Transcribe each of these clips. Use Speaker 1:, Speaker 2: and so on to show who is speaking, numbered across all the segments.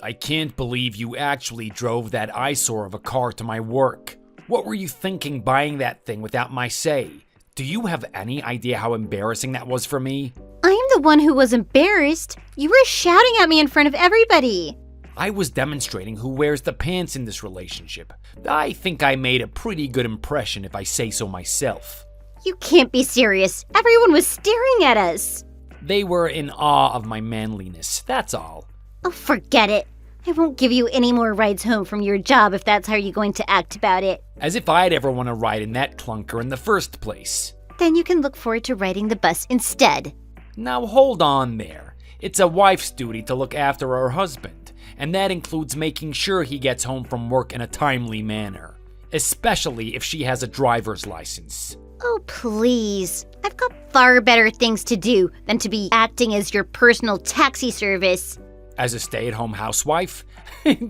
Speaker 1: I can't believe you actually drove that eyesore of a car to my work. What were you thinking buying that thing without my say? Do you have any idea how embarrassing that was for me?
Speaker 2: I'm the one who was embarrassed. You were shouting at me in front of everybody.
Speaker 1: I was demonstrating who wears the pants in this relationship. I think I made a pretty good impression if I say so myself.
Speaker 2: You can't be serious. Everyone was staring at us.
Speaker 1: They were in awe of my manliness, that's all.
Speaker 2: Oh, forget it. I won't give you any more rides home from your job if that's how you're going to act about it.
Speaker 1: As if I'd ever want to ride in that clunker in the first place.
Speaker 2: Then you can look forward to riding the bus instead.
Speaker 1: Now hold on there. It's a wife's duty to look after her husband, and that includes making sure he gets home from work in a timely manner, especially if she has a driver's license.
Speaker 2: Oh, please. I've got far better things to do than to be acting as your personal taxi service.
Speaker 1: As a stay-at-home housewife?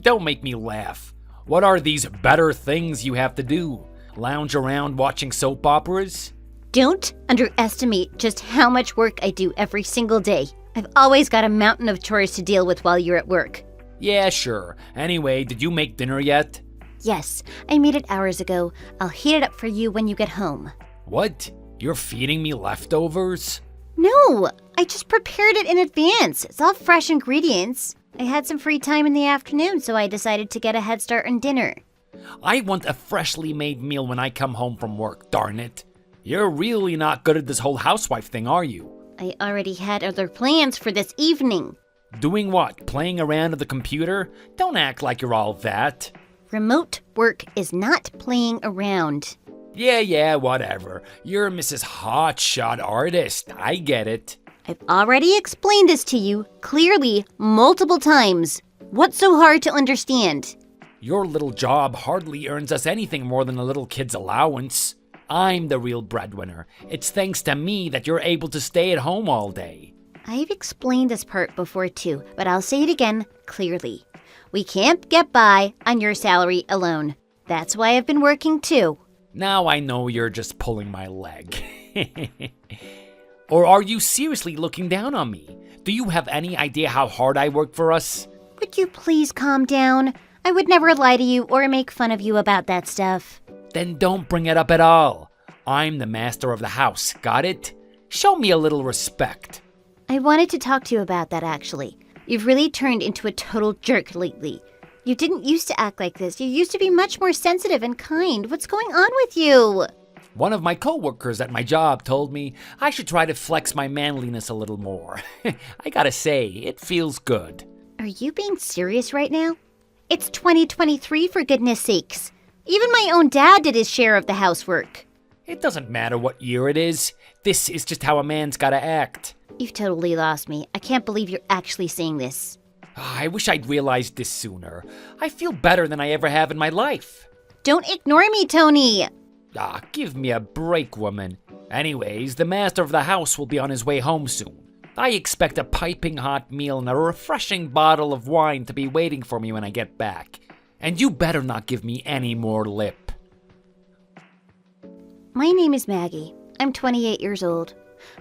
Speaker 1: Don't make me laugh. What are these better things you have to do? Lounge around watching soap operas?
Speaker 2: Don't underestimate just how much work I do every single day. I've always got a mountain of chores to deal with while you're at work.
Speaker 1: Yeah, sure. Anyway, did you make dinner yet?
Speaker 2: Yes, I made it hours ago. I'll heat it up for you when you get home.
Speaker 1: What? You're feeding me leftovers?
Speaker 2: No, I just prepared it in advance. It's all fresh ingredients. I had some free time in the afternoon, so I decided to get a head start on dinner.
Speaker 1: I want a freshly made meal when I come home from work, darn it. You're really not good at this whole housewife thing, are you?
Speaker 2: I already had other plans for this evening.
Speaker 1: Doing what? Playing around at the computer? Don't act like you're all that.
Speaker 2: Remote work is not playing around.
Speaker 1: Yeah, whatever. You're Mrs. Hotshot Artist. I get it.
Speaker 2: I've already explained this to you clearly multiple times. What's so hard to understand?
Speaker 1: Your little job hardly earns us anything more than a little kid's allowance. I'm the real breadwinner. It's thanks to me that you're able to stay at home all day.
Speaker 2: I've explained this part before too, but I'll say it again clearly. We can't get by on your salary alone. That's why I've been working too.
Speaker 1: Now I know you're just pulling my leg. Or are you seriously looking down on me? Do you have any idea how hard I work for us?
Speaker 2: Would you please calm down? I would never lie to you or make fun of you about that stuff.
Speaker 1: Then don't bring it up at all. I'm the master of the house, got it? Show me a little respect.
Speaker 2: I wanted to talk to you about that actually. You've really turned into a total jerk lately. You didn't used to act like this. You used to be much more sensitive and kind. What's going on with you?
Speaker 1: One of my coworkers at my job told me I should try to flex my manliness a little more. I gotta say, it feels good.
Speaker 2: Are you being serious right now? It's 2023 for goodness sakes. Even my own dad did his share of the housework.
Speaker 1: It doesn't matter what year it is. This is just how a man's gotta act.
Speaker 2: You've totally lost me. I can't believe you're actually saying this.
Speaker 1: I wish I'd realized this sooner. I feel better than I ever have in my life.
Speaker 2: Don't ignore me, Tony.
Speaker 1: Give me a break, woman. Anyways, the master of the house will be on his way home soon. I expect a piping hot meal and a refreshing bottle of wine to be waiting for me when I get back. And you better not give me any more lip.
Speaker 2: My name is Maggie. I'm 28 years old.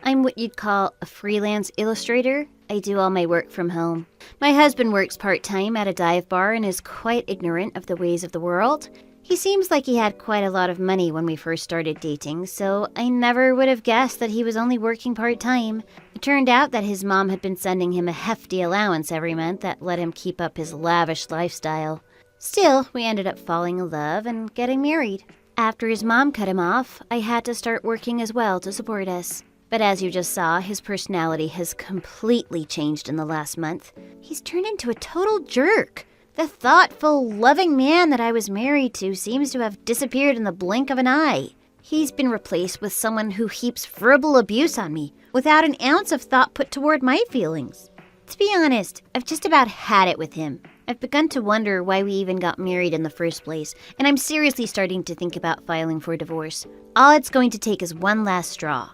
Speaker 2: I'm what you'd call a freelance illustrator. I do all my work from home. My husband works part-time at a dive bar and is quite ignorant of the ways of the world. He seems like he had quite a lot of money when we first started dating, so I never would have guessed that he was only working part-time. It turned out that his mom had been sending him a hefty allowance every month that let him keep up his lavish lifestyle. Still, we ended up falling in love and getting married. After his mom cut him off, I had to start working as well to support us. But as you just saw, his personality has completely changed in the last month. He's turned into a total jerk. The thoughtful, loving man that I was married to seems to have disappeared in the blink of an eye. He's been replaced with someone who heaps verbal abuse on me, without an ounce of thought put toward my feelings. To be honest, I've just about had it with him. I've begun to wonder why we even got married in the first place, and I'm seriously starting to think about filing for divorce. All it's going to take is one last straw.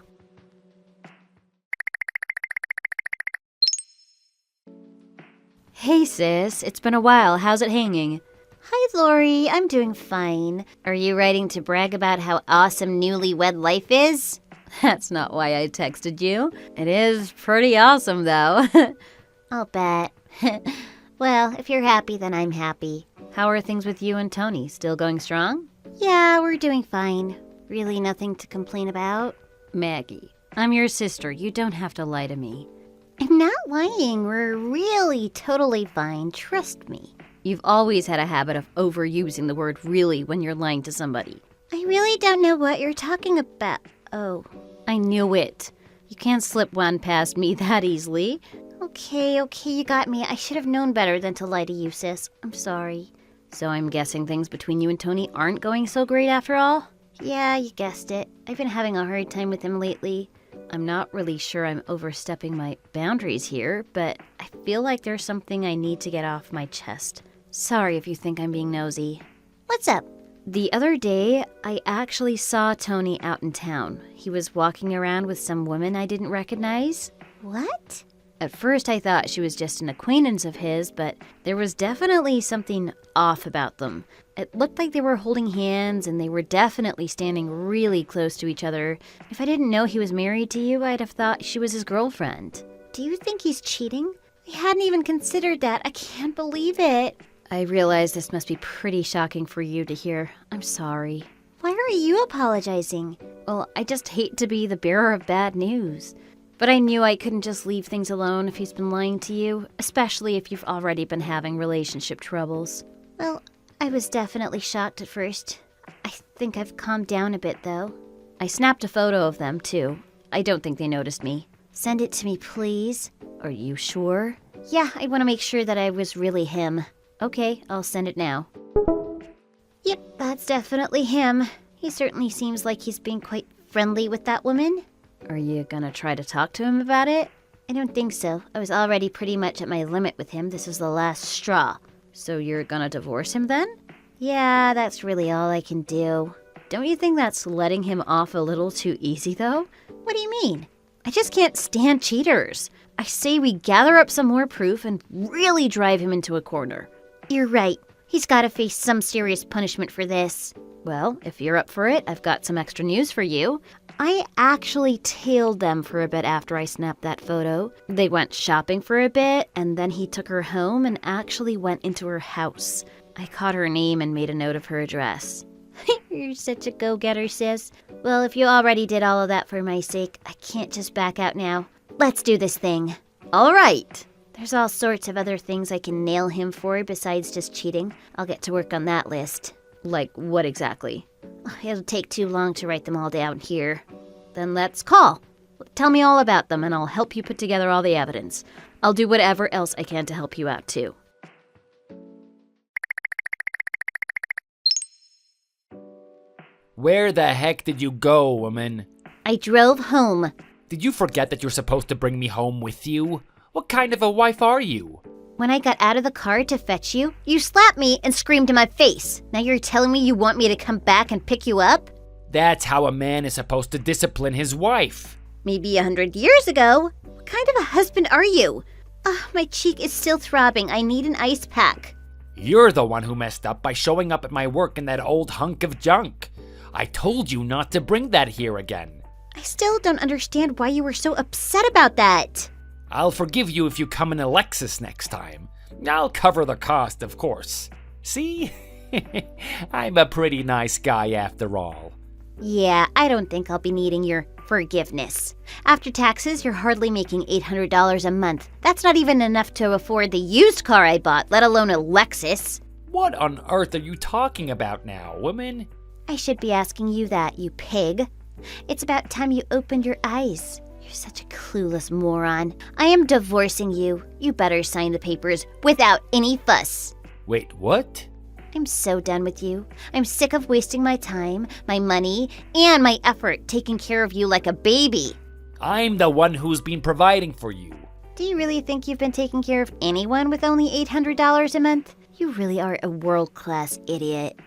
Speaker 3: Hey sis, it's been a while. How's it hanging?
Speaker 2: Hi Lori, I'm doing fine. Are you writing to brag about how awesome newlywed life is?
Speaker 3: That's not why I texted you. It is pretty awesome, though.
Speaker 2: I'll bet. Well, if you're happy, then I'm happy.
Speaker 3: How are things with you and Tony? Still going strong?
Speaker 2: Yeah, we're doing fine. Really nothing to complain about.
Speaker 3: Maggie, I'm your sister. You don't have to lie to me.
Speaker 2: I'm not lying. We're really totally fine. Trust me.
Speaker 3: You've always had a habit of overusing the word really when you're lying to somebody.
Speaker 2: I really don't know what you're talking about. Oh,
Speaker 3: I knew it. You can't slip one past me that easily.
Speaker 2: okay, you got me. I should have known better than to lie to you, sis. I'm sorry.
Speaker 3: So I'm guessing things between you and Tony aren't going so great after all?
Speaker 2: Yeah, you guessed it. I've been having a hard time with him lately.
Speaker 3: I'm not really sure I'm overstepping my boundaries here, but I feel like there's something I need to get off my chest. Sorry if you think I'm being nosy.
Speaker 2: What's up?
Speaker 3: The other day, I actually saw Tony out in town. He was walking around with some woman I didn't recognize.
Speaker 2: What?
Speaker 3: At first, I thought she was just an acquaintance of his, but there was definitely something off about them. It looked like they were holding hands, and they were definitely standing really close to each other. If I didn't know he was married to you, I'd have thought she was his girlfriend.
Speaker 2: Do you think he's cheating? I hadn't even considered that. I can't believe it.
Speaker 3: I realize this must be pretty shocking for you to hear. I'm sorry.
Speaker 2: Why are you apologizing?
Speaker 3: Well, I just hate to be the bearer of bad news. But I knew I couldn't just leave things alone if he's been lying to you, especially if you've already been having relationship troubles.
Speaker 2: Well, I was definitely shocked at first. I think I've calmed down a bit, though.
Speaker 3: I snapped a photo of them, too. I don't think they noticed me.
Speaker 2: Send it to me, please.
Speaker 3: Are you sure?
Speaker 2: Yeah, I want to make sure that I was really him.
Speaker 3: Okay, I'll send it now.
Speaker 2: Yep, that's definitely him. He certainly seems like he's being quite friendly with that woman.
Speaker 3: Are you gonna try to talk to him about it?
Speaker 2: I don't think so. I was already pretty much at my limit with him. This is the last straw.
Speaker 3: So you're gonna divorce him then?
Speaker 2: Yeah, that's really all I can do.
Speaker 3: Don't you think that's letting him off a little too easy, though?
Speaker 2: What do you mean?
Speaker 3: I just can't stand cheaters. I say we gather up some more proof and really drive him into a corner.
Speaker 2: You're right. He's got to face some serious punishment for this.
Speaker 3: Well, if you're up for it, I've got some extra news for you. I actually tailed them for a bit after I snapped that photo. They went shopping for a bit, and then he took her home and actually went into her house. I caught her name and made a note of her address.
Speaker 2: You're such a go-getter, sis. Well, if you already did all of that for my sake, I can't just back out now. Let's do this thing.
Speaker 3: All right.
Speaker 2: There's all sorts of other things I can nail him for besides just cheating. I'll get to work on that list.
Speaker 3: Like what exactly?
Speaker 2: It'll take too long to write them all down here.
Speaker 3: Then let's call. Tell me all about them and I'll help you put together all the evidence. I'll do whatever else I can to help you out too.
Speaker 1: Where the heck did you go, woman?
Speaker 2: I drove home.
Speaker 1: Did you forget that you're supposed to bring me home with you? What kind of a wife are you?
Speaker 2: When I got out of the car to fetch you, you slapped me and screamed in my face. Now you're telling me you want me to come back and pick you up?
Speaker 1: That's how a man is supposed to discipline his wife.
Speaker 2: Maybe 100 years ago. What kind of a husband are you? My cheek is still throbbing. I need an ice pack.
Speaker 1: You're the one who messed up by showing up at my work in that old hunk of junk. I told you not to bring that here again.
Speaker 2: I still don't understand why you were so upset about that.
Speaker 1: I'll forgive you if you come in a Lexus next time. I'll cover the cost, of course. See? I'm a pretty nice guy after all.
Speaker 2: Yeah, I don't think I'll be needing your forgiveness. After taxes, you're hardly making $800 a month. That's not even enough to afford the used car I bought, let alone a Lexus.
Speaker 1: What on earth are you talking about now, woman?
Speaker 2: I should be asking you that, you pig. It's about time you opened your eyes. You're such a clueless moron. I am divorcing you. You better sign the papers without any fuss.
Speaker 1: Wait, what?
Speaker 2: I'm so done with you. I'm sick of wasting my time, my money, and my effort taking care of you like a baby.
Speaker 1: I'm the one who's been providing for you.
Speaker 2: Do you really think you've been taking care of anyone with only $800 a month? You really are a world-class idiot.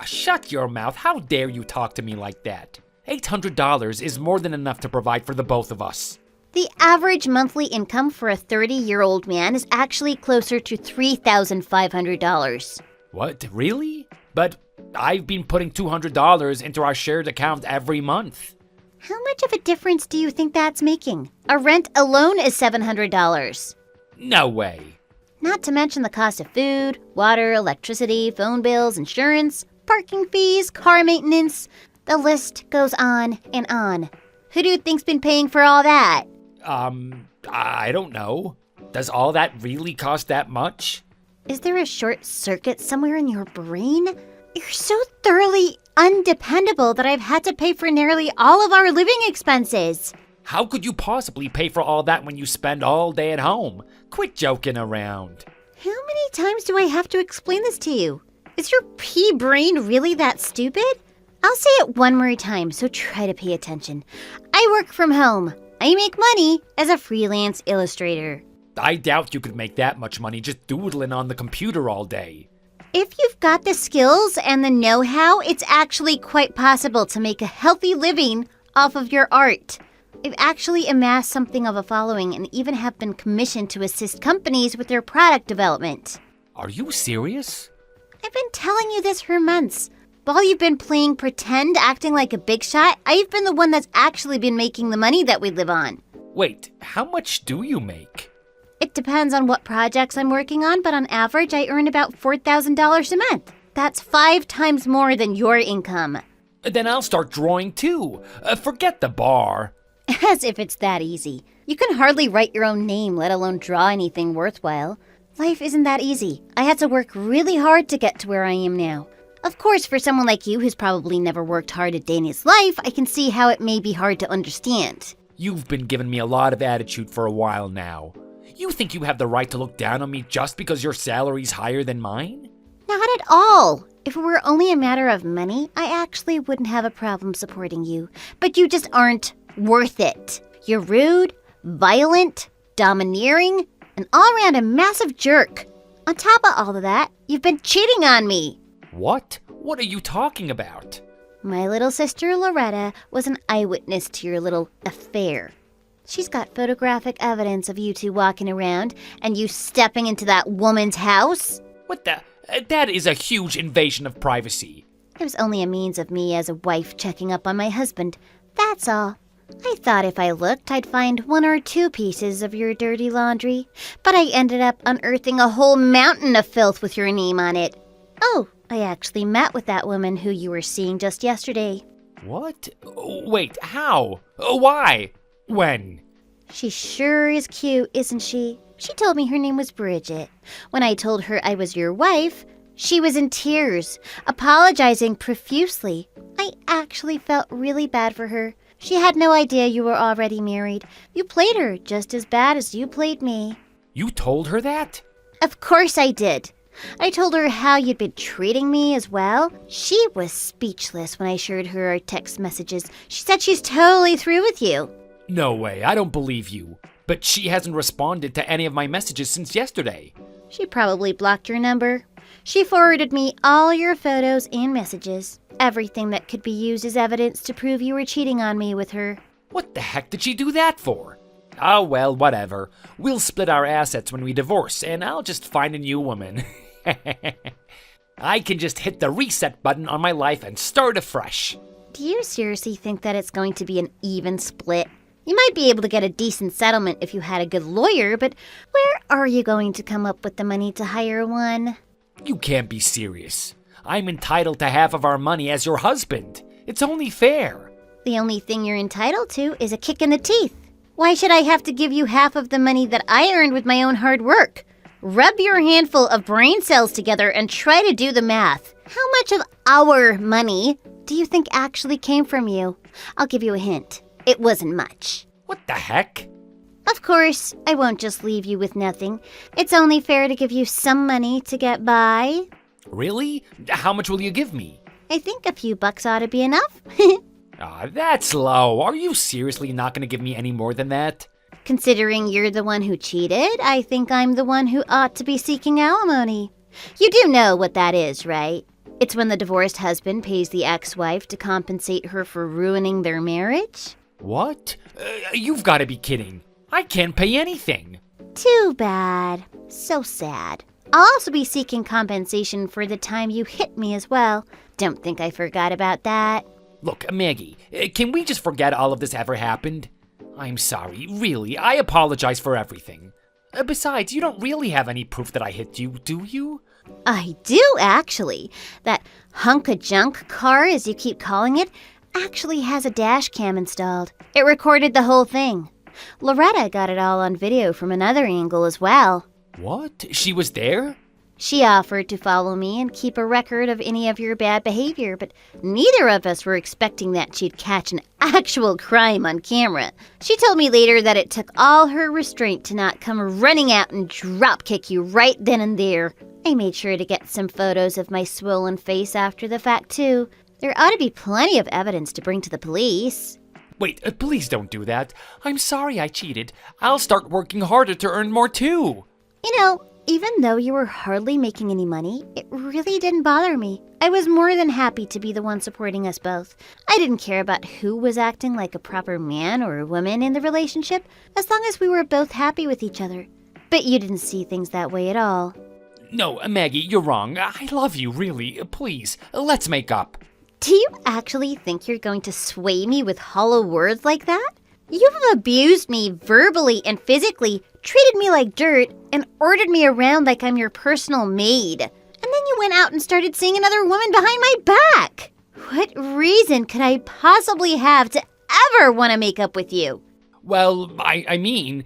Speaker 1: Shut your mouth. How dare you talk to me like that? $800 is more than enough to provide for the both of us.
Speaker 2: The average monthly income for a 30-year-old man is actually closer to $3,500.
Speaker 1: What, really? But I've been putting $200 into our shared account every month.
Speaker 2: How much of a difference do you think that's making? A rent alone is $700.
Speaker 1: No way.
Speaker 2: Not to mention the cost of food, water, electricity, phone bills, insurance, parking fees, car maintenance. The list goes on and on. Who do you think's been paying for all that?
Speaker 1: I don't know. Does all that really cost that much?
Speaker 2: Is there a short circuit somewhere in your brain? You're so thoroughly undependable that I've had to pay for nearly all of our living expenses.
Speaker 1: How could you possibly pay for all that when you spend all day at home? Quit joking around.
Speaker 2: How many times do I have to explain this to you? Is your pea brain really that stupid? I'll say it one more time, so try to pay attention. I work from home. I make money as a freelance illustrator.
Speaker 1: I doubt you could make that much money just doodling on the computer all day.
Speaker 2: If you've got the skills and the know-how, it's actually quite possible to make a healthy living off of your art. I've actually amassed something of a following and even have been commissioned to assist companies with their product development.
Speaker 1: Are you serious?
Speaker 2: I've been telling you this for months. While you've been playing pretend, acting like a big shot, I've been the one that's actually been making the money that we live on.
Speaker 1: Wait, how much do you make?
Speaker 2: It depends on what projects I'm working on, but on average, I earn about $4,000 a month. That's 5 times more than your income.
Speaker 1: Then I'll start drawing too. Forget the bar.
Speaker 2: As if it's that easy. You can hardly write your own name, let alone draw anything worthwhile. Life isn't that easy. I had to work really hard to get to where I am now. Of course, for someone like you who's probably never worked hard a day in his life, I can see how it may be hard to understand.
Speaker 1: You've been giving me a lot of attitude for a while now. You think you have the right to look down on me just because your salary's higher than mine?
Speaker 2: Not at all. If it were only a matter of money, I actually wouldn't have a problem supporting you. But you just aren't worth it. You're rude, violent, domineering, and all around a massive jerk. On top of all of that, you've been cheating on me.
Speaker 1: What? What are you talking about?
Speaker 2: My little sister Loretta was an eyewitness to your little affair. She's got photographic evidence of you two walking around and you stepping into that woman's house.
Speaker 1: What the? That is a huge invasion of privacy.
Speaker 2: It was only a means of me as a wife checking up on my husband. That's all. I thought if I looked, I'd find 1 or 2 pieces of your dirty laundry, but I ended up unearthing a whole mountain of filth with your name on it. Oh, I actually met with that woman who you were seeing just yesterday.
Speaker 1: What? Wait, how? Why? When?
Speaker 2: She sure is cute, isn't she? She told me her name was Bridget. When I told her I was your wife, she was in tears, apologizing profusely. I actually felt really bad for her. She had no idea you were already married. You played her just as bad as you played me.
Speaker 1: You told her that?
Speaker 2: Of course I did. I told her how you'd been treating me as well. She was speechless when I showed her our text messages. She said she's totally through with you.
Speaker 1: No way, I don't believe you. But she hasn't responded to any of my messages since yesterday.
Speaker 2: She probably blocked your number. She forwarded me all your photos and messages. Everything that could be used as evidence to prove you were cheating on me with her.
Speaker 1: What the heck did she do that for? Oh well, whatever. We'll split our assets when we divorce, and I'll just find a new woman. I can just hit the reset button on my life and start afresh.
Speaker 2: Do you seriously think that it's going to be an even split? You might be able to get a decent settlement if you had a good lawyer, but where are you going to come up with the money to hire one?
Speaker 1: You can't be serious. I'm entitled to half of our money as your husband. It's only fair.
Speaker 2: The only thing you're entitled to is a kick in the teeth. Why should I have to give you half of the money that I earned with my own hard work? Rub your handful of brain cells together and try to do the math. How much of our money do you think actually came from you? I'll give you a hint. It wasn't much.
Speaker 1: What the heck?
Speaker 2: Of course, I won't just leave you with nothing. It's only fair to give you some money to get by.
Speaker 1: Really? How much will you give me?
Speaker 2: I think a few bucks ought to be enough.
Speaker 1: That's low. Are you seriously not going to give me any more than that?
Speaker 2: Considering you're the one who cheated, I think I'm the one who ought to be seeking alimony. You do know what that is, right? It's when the divorced husband pays the ex-wife to compensate her for ruining their marriage.
Speaker 1: What? You've got to be kidding. I can't pay anything.
Speaker 2: Too bad. So sad. I'll also be seeking compensation for the time you hit me as well. Don't think I forgot about that.
Speaker 1: Look, Maggie, can we just forget all of this ever happened? I'm sorry, really, I apologize for everything. Besides, you don't really have any proof that I hit you, do you?
Speaker 2: I do, actually. That hunk of junk car, as you keep calling it, actually has a dash cam installed. It recorded the whole thing. Loretta got it all on video from another angle as well.
Speaker 1: What? She was there?
Speaker 2: She offered to follow me and keep a record of any of your bad behavior, but neither of us were expecting that she'd catch an actual crime on camera. She told me later that it took all her restraint to not come running out and dropkick you right then and there. I made sure to get some photos of my swollen face after the fact, too. There ought to be plenty of evidence to bring to the police.
Speaker 1: Wait, please don't do that. I'm sorry I cheated. I'll start working harder to earn more too.
Speaker 2: You know, even though you were hardly making any money, it really didn't bother me. I was more than happy to be the one supporting us both. I didn't care about who was acting like a proper man or a woman in the relationship, as long as we were both happy with each other. But you didn't see things that way at all.
Speaker 1: No, Maggie, you're wrong. I love you, really. Please, let's make up.
Speaker 2: Do you actually think you're going to sway me with hollow words like that? You've abused me verbally and physically, treated me like dirt, and ordered me around like I'm your personal maid. And then you went out and started seeing another woman behind my back. What reason could I possibly have to ever want to make up with you?
Speaker 1: Well, I mean,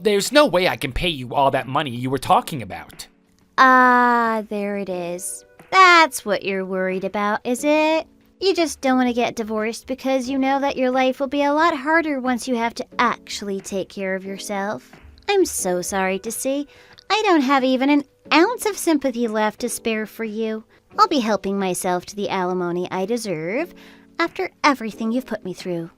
Speaker 1: there's no way I can pay you all that money you were talking about.
Speaker 2: Ah, there it is. That's what you're worried about, is it? You just don't want to get divorced because you know that your life will be a lot harder once you have to actually take care of yourself. I'm so sorry to see. I don't have even an ounce of sympathy left to spare for you. I'll be helping myself to the alimony I deserve after everything you've put me through.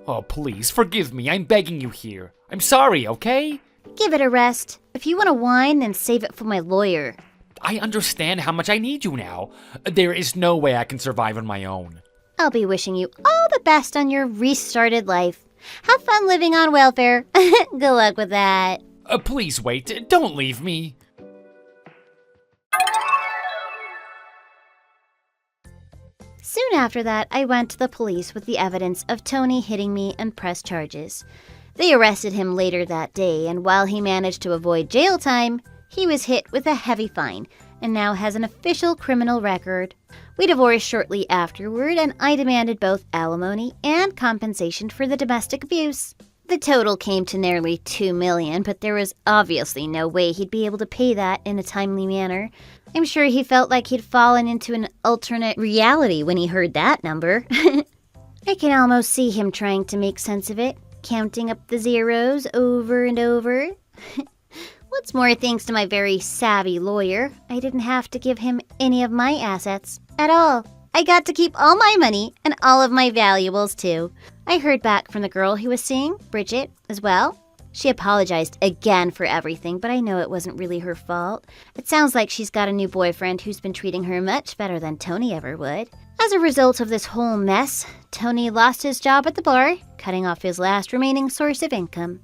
Speaker 1: Oh, please, forgive me. I'm begging you here. I'm sorry, okay?
Speaker 2: Give it a rest. If you want to whine, then save it for my lawyer.
Speaker 1: I understand how much I need you now. There is no way I can survive on my own.
Speaker 2: I'll be wishing you all the best on your restarted life. Have fun living on welfare. Good luck with that.
Speaker 1: Please wait. Don't leave me.
Speaker 2: Soon after that, I went to the police with the evidence of Tony hitting me and pressed charges. They arrested him later that day, and while he managed to avoid jail time, he was hit with a heavy fine and now has an official criminal record. We divorced shortly afterward, and I demanded both alimony and compensation for the domestic abuse. The total came to nearly $2 million, but there was obviously no way he'd be able to pay that in a timely manner. I'm sure he felt like he'd fallen into an alternate reality when he heard that number. I can almost see him trying to make sense of it, counting up the zeros over and over. What's more, thanks to my very savvy lawyer, I didn't have to give him any of my assets at all. I got to keep all my money and all of my valuables, too. I heard back from the girl he was seeing, Bridget, as well. She apologized again for everything, but I know it wasn't really her fault. It sounds like she's got a new boyfriend who's been treating her much better than Tony ever would. As a result of this whole mess, Tony lost his job at the bar, cutting off his last remaining source of income.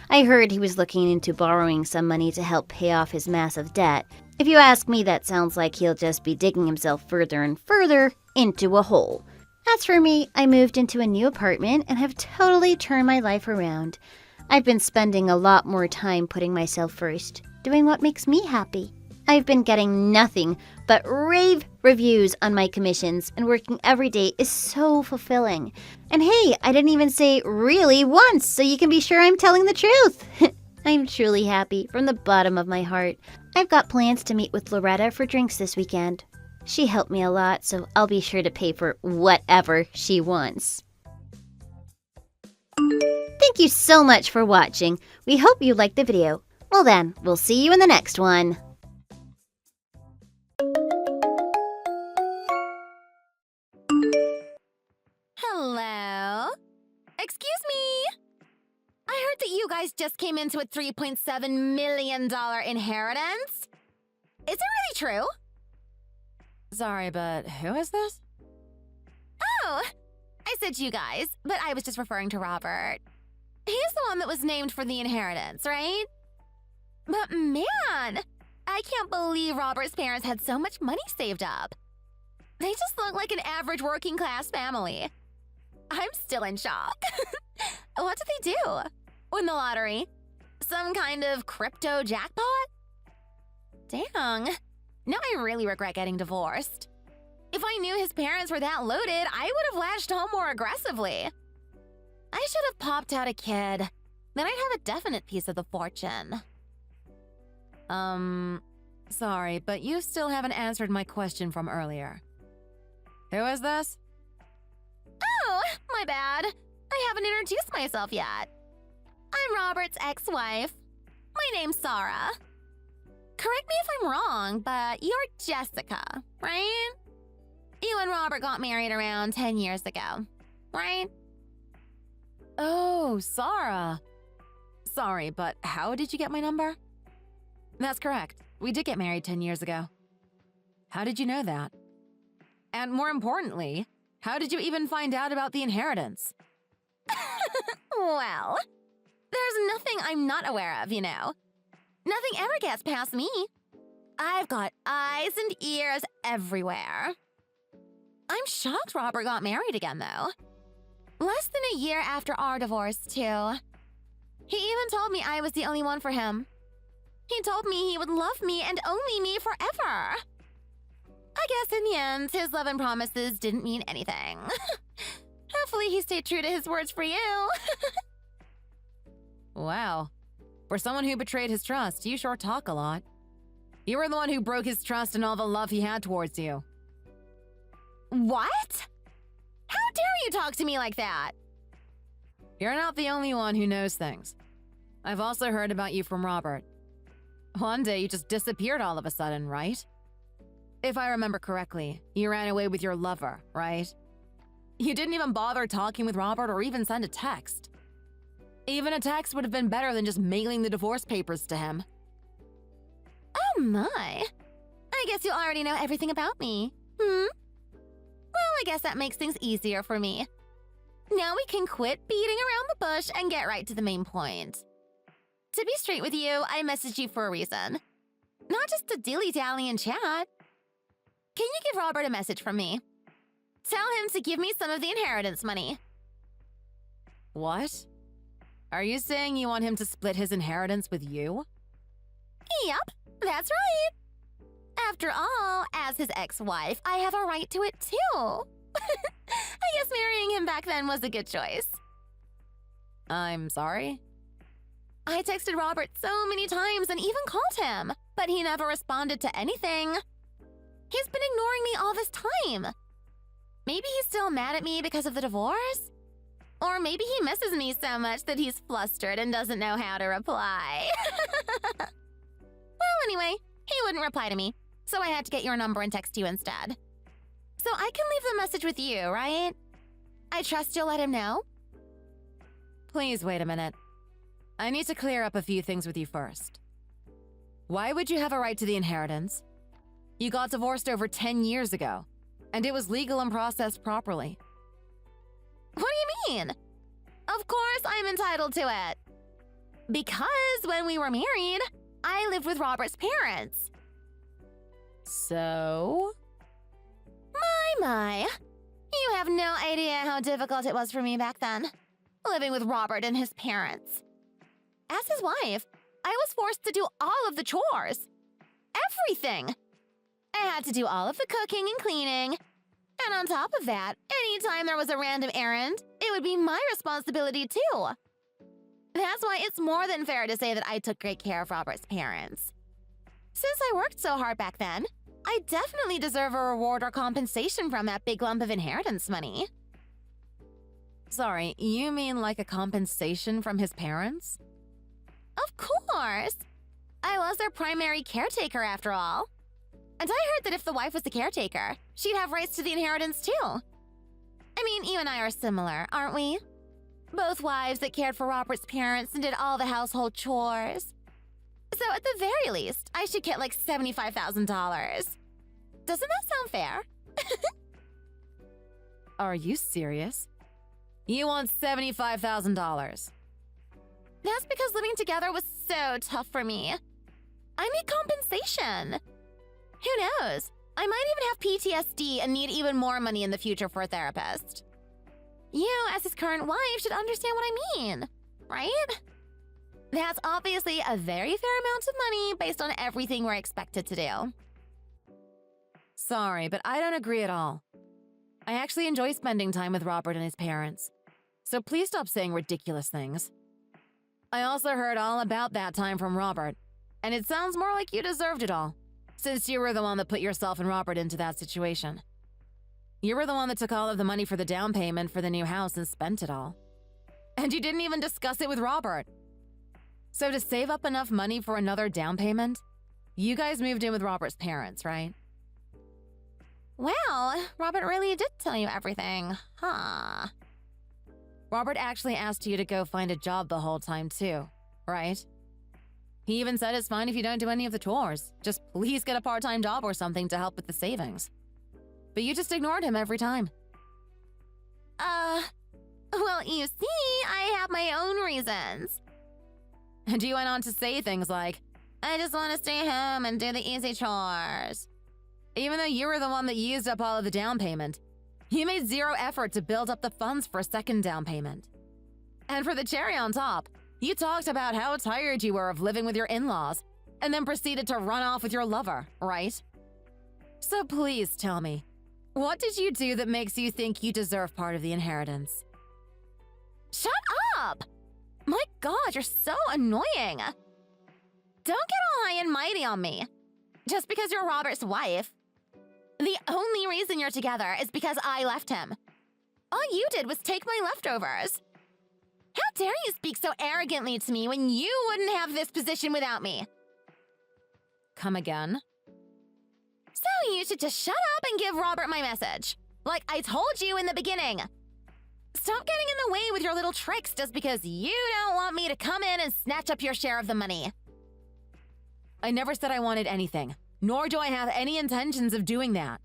Speaker 2: I heard he was looking into borrowing some money to help pay off his massive debt. If you ask me, that sounds like he'll just be digging himself further and further into a hole. As for me, I moved into a new apartment and have totally turned my life around. I've been spending a lot more time putting myself first, doing what makes me happy. I've been getting nothing but rave reviews on my commissions, and working every day is so fulfilling. And hey, I didn't even say really once, so you can be sure I'm telling the truth. I'm truly happy from the bottom of my heart. I've got plans to meet with Loretta for drinks this weekend. She helped me a lot, so I'll be sure to pay for whatever she wants. Thank you so much for watching. We hope you liked the video. Well then, we'll see you in the next one.
Speaker 4: Hello? Excuse me? I heard that you guys just came into a $3.7 million inheritance. Is it really true?
Speaker 5: Sorry, but who is this?
Speaker 4: Oh, I said you guys, but I was just referring to Robert. He's the one that was named for the inheritance, right? But man, I can't believe Robert's parents had so much money saved up. They just look like an average working class family. I'm still in shock. What did they do? Win the lottery? Some kind of crypto jackpot? Dang. Now I really regret getting divorced. If I knew his parents were that loaded, I would have lashed home more aggressively. I should have popped out a kid. Then I'd have a definite piece of the fortune.
Speaker 5: Sorry, but you still haven't answered my question from earlier. Who is this?
Speaker 4: Oh, my bad. I haven't introduced myself yet. I'm Robert's ex-wife. My name's Sara. Correct me if I'm wrong, but you're Jessica, right? You and Robert got married around 10 years ago, right?
Speaker 5: Oh, Sara. Sorry, but how did you get my number? That's correct. We did get married 10 years ago. How did you know that? And more importantly, how did you even find out about the inheritance?
Speaker 4: Well, there's nothing I'm not aware of, you know. Nothing ever gets past me. I've got eyes and ears everywhere. I'm shocked Robert got married again, though. Less than a year after our divorce, too. He even told me I was the only one for him. He told me he would love me and only me forever. I guess in the end, his love and promises didn't mean anything. Hopefully he stayed true to his words for you.
Speaker 5: Wow. For someone who betrayed his trust, you sure talk a lot. You were the one who broke his trust and all the love he had towards you.
Speaker 4: What? How dare you talk to me like that?
Speaker 5: You're not the only one who knows things. I've also heard about you from Robert. One day you just disappeared all of a sudden, right? If I remember correctly, you ran away with your lover, right? You didn't even bother talking with Robert or even send a text. Even a text would have been better than just mailing the divorce papers to him.
Speaker 4: Oh my. I guess you already know everything about me. Well, I guess that makes things easier for me. Now we can quit beating around the bush and get right to the main point. To be straight with you, I messaged you for a reason. Not just to dilly-dally and chat. Can you give Robert a message from me? Tell him to give me some of the inheritance money.
Speaker 5: What? Are you saying you want him to split his inheritance with you?
Speaker 4: Yep, that's right. After all, as his ex-wife, I have a right to it too. I guess marrying him back then was a good choice.
Speaker 5: I'm sorry?
Speaker 4: I texted Robert so many times and even called him, but he never responded to anything. He's been ignoring me all this time. Maybe he's still mad at me because of the divorce? Or maybe he misses me so much that he's flustered and doesn't know how to reply. Well, anyway, he wouldn't reply to me, so I had to get your number and text you instead. So I can leave the message with you, right? I trust you'll let him know?
Speaker 5: Please wait a minute. I need to clear up a few things with you first. Why would you have a right to the inheritance? You got divorced over 10 years ago, and it was legal and processed properly.
Speaker 4: What do you mean? Of course I'm entitled to it. Because when we were married, I lived with Robert's parents.
Speaker 5: So?
Speaker 4: My. You have no idea how difficult it was for me back then, living with Robert and his parents. As his wife, I was forced to do all of the chores. Everything. I had to do all of the cooking and cleaning. And on top of that, anytime there was a random errand, it would be my responsibility too. That's why it's more than fair to say that I took great care of Robert's parents. Since I worked so hard back then, I definitely deserve a reward or compensation from that big lump of inheritance money.
Speaker 5: Sorry, you mean like a compensation from his parents?
Speaker 4: Of course! I was their primary caretaker after all. And I heard that if the wife was the caretaker, she'd have rights to the inheritance too. I mean, you and I are similar, aren't we? Both wives that cared for Robert's parents and did all the household chores. So at the very least, I should get like $75,000. Doesn't that sound fair?
Speaker 5: Are you serious? You want $75,000?
Speaker 4: That's because living together was so tough for me. I need compensation. Who knows? I might even have PTSD and need even more money in the future for a therapist. You, as his current wife, should understand what I mean, right? That's obviously a very fair amount of money based on everything we're expected to do.
Speaker 5: Sorry, but I don't agree at all. I actually enjoy spending time with Robert and his parents. So please stop saying ridiculous things. I also heard all about that time from Robert, and it sounds more like you deserved it all, since you were the one that put yourself and Robert into that situation. You were the one that took all of the money for the down payment for the new house and spent it all. And you didn't even discuss it with Robert. So to save up enough money for another down payment, you guys moved in with Robert's parents, right?
Speaker 4: Well, Robert really did tell you everything, huh?
Speaker 5: Robert actually asked you to go find a job the whole time too, right? He even said it's fine if you don't do any of the chores. Just please get a part-time job or something to help with the savings. But you just ignored him every time.
Speaker 4: Well, you see, I have my own reasons.
Speaker 5: And you went on to say things like,
Speaker 4: I just want to stay home and do the easy chores.
Speaker 5: even though you were the one that used up all of the down payment, you made zero effort to build up the funds for a second down payment. And for the cherry on top, you talked about how tired you were of living with your in-laws, and then proceeded to run off with your lover, right? So please tell me, what did you do that makes you think you deserve part of the inheritance?
Speaker 4: Shut up! My God, you're so annoying. Don't get all high and mighty on me. Just because you're Robert's wife. The only reason you're together is because I left him. All you did was take my leftovers. How dare you speak so arrogantly to me when you wouldn't have this position without me?
Speaker 5: Come again?
Speaker 4: So you should just shut up and give Robert my message. Like I told you in the beginning. Stop getting in the way with your little tricks just because you don't want me to come in and snatch up your share of the money.
Speaker 5: I never said I wanted anything, nor do I have any intentions of doing that.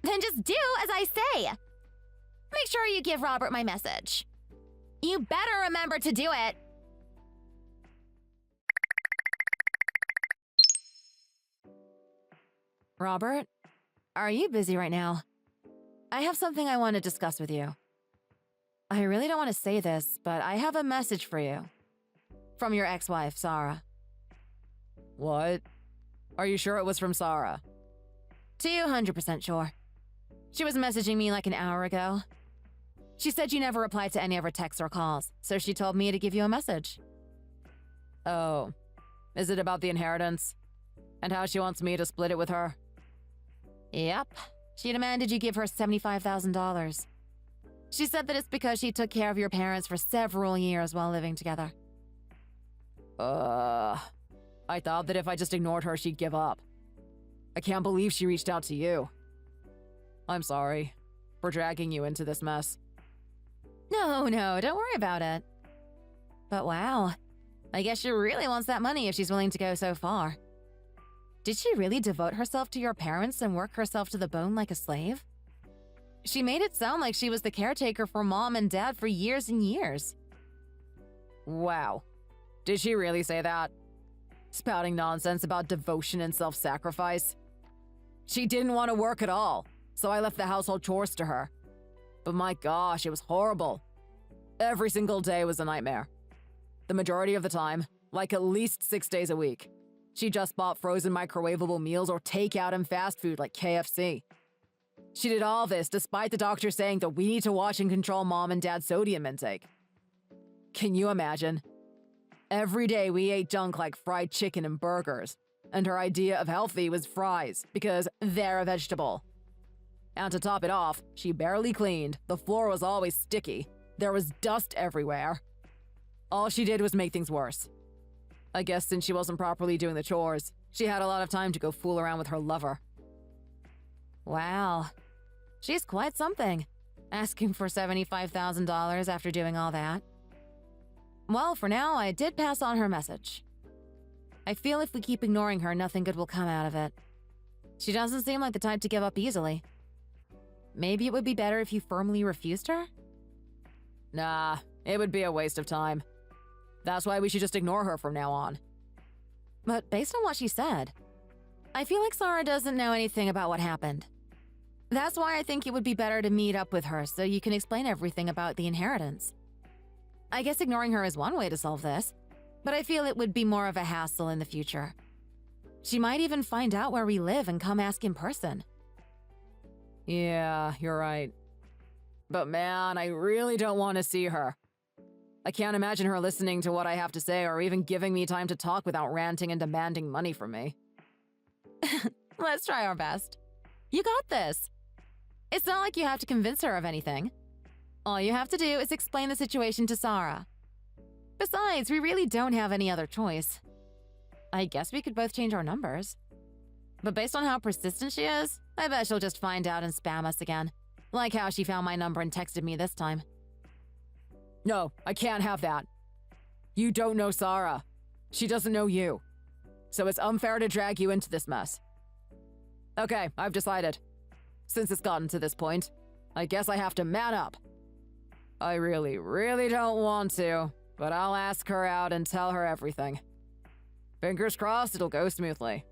Speaker 4: Then just do as I say. Make sure you give Robert my message. You better remember to do it.
Speaker 5: Robert, are you busy right now? I have something I want to discuss with you. I really don't want to say this, but I have a message for you. From your ex-wife, Sara. What? Are you sure it was from Sara? 200% sure. She was messaging me like an hour ago. She said you never replied to any of her texts or calls, so she told me to give you a message. Oh, is it about the inheritance? And how she wants me to split it with her? Yep. She demanded you give her $75,000. She said that it's because she took care of your parents for several years while living together. I thought that if I just ignored her, she'd give up. I can't believe she reached out to you. I'm sorry for dragging you into this mess. No, don't worry about it. But wow, I guess she really wants that money if she's willing to go so far. Did she really devote herself to your parents and work herself to the bone like a slave? She made it sound like she was the caretaker for mom and dad for years and years. Wow. Did she really say that? Spouting nonsense about devotion and self-sacrifice? She didn't want to work at all, so I left the household chores to her. But my gosh, it was horrible. Every single day was a nightmare. The majority of the time, like at least 6 days a week, she just bought frozen microwavable meals or takeout and fast food like KFC. She did all this despite the doctor saying that we need to watch and control mom and dad's sodium intake. Can you imagine? Every day we ate junk like fried chicken and burgers, and her idea of healthy was fries because they're a vegetable. And to top it off, she barely cleaned, the floor was always sticky, there was dust everywhere. All she did was make things worse. I guess since she wasn't properly doing the chores, she had a lot of time to go fool around with her lover. Wow, she's quite something, asking for $75,000 after doing all that. Well, for now, I did pass on her message. I feel if we keep ignoring her, nothing good will come out of it. She doesn't seem like the type to give up easily. Maybe it would be better if you firmly refused her? Nah, it would be a waste of time. That's why we should just ignore her from now on. But based on what she said, I feel like Sara doesn't know anything about what happened. That's why I think it would be better to meet up with her so you can explain everything about the inheritance. I guess ignoring her is one way to solve this, but I feel it would be more of a hassle in the future. She might even find out where we live and come ask in person. Yeah, you're right. But man, I really don't want to see her. I can't imagine her listening to what I have to say or even giving me time to talk without ranting and demanding money from me. Let's try our best. You got this. It's not like you have to convince her of anything. All you have to do is explain the situation to Sara. Besides, we really don't have any other choice. I guess we could both change our numbers. But based on how persistent she is, I bet she'll just find out and spam us again. Like how she found my number and texted me this time. No, I can't have that. You don't know Sara. She doesn't know you. So it's unfair to drag you into this mess. Okay, I've decided. Since it's gotten to this point, I guess I have to man up. I really, really don't want to, but I'll ask her out and tell her everything. Fingers crossed it'll go smoothly.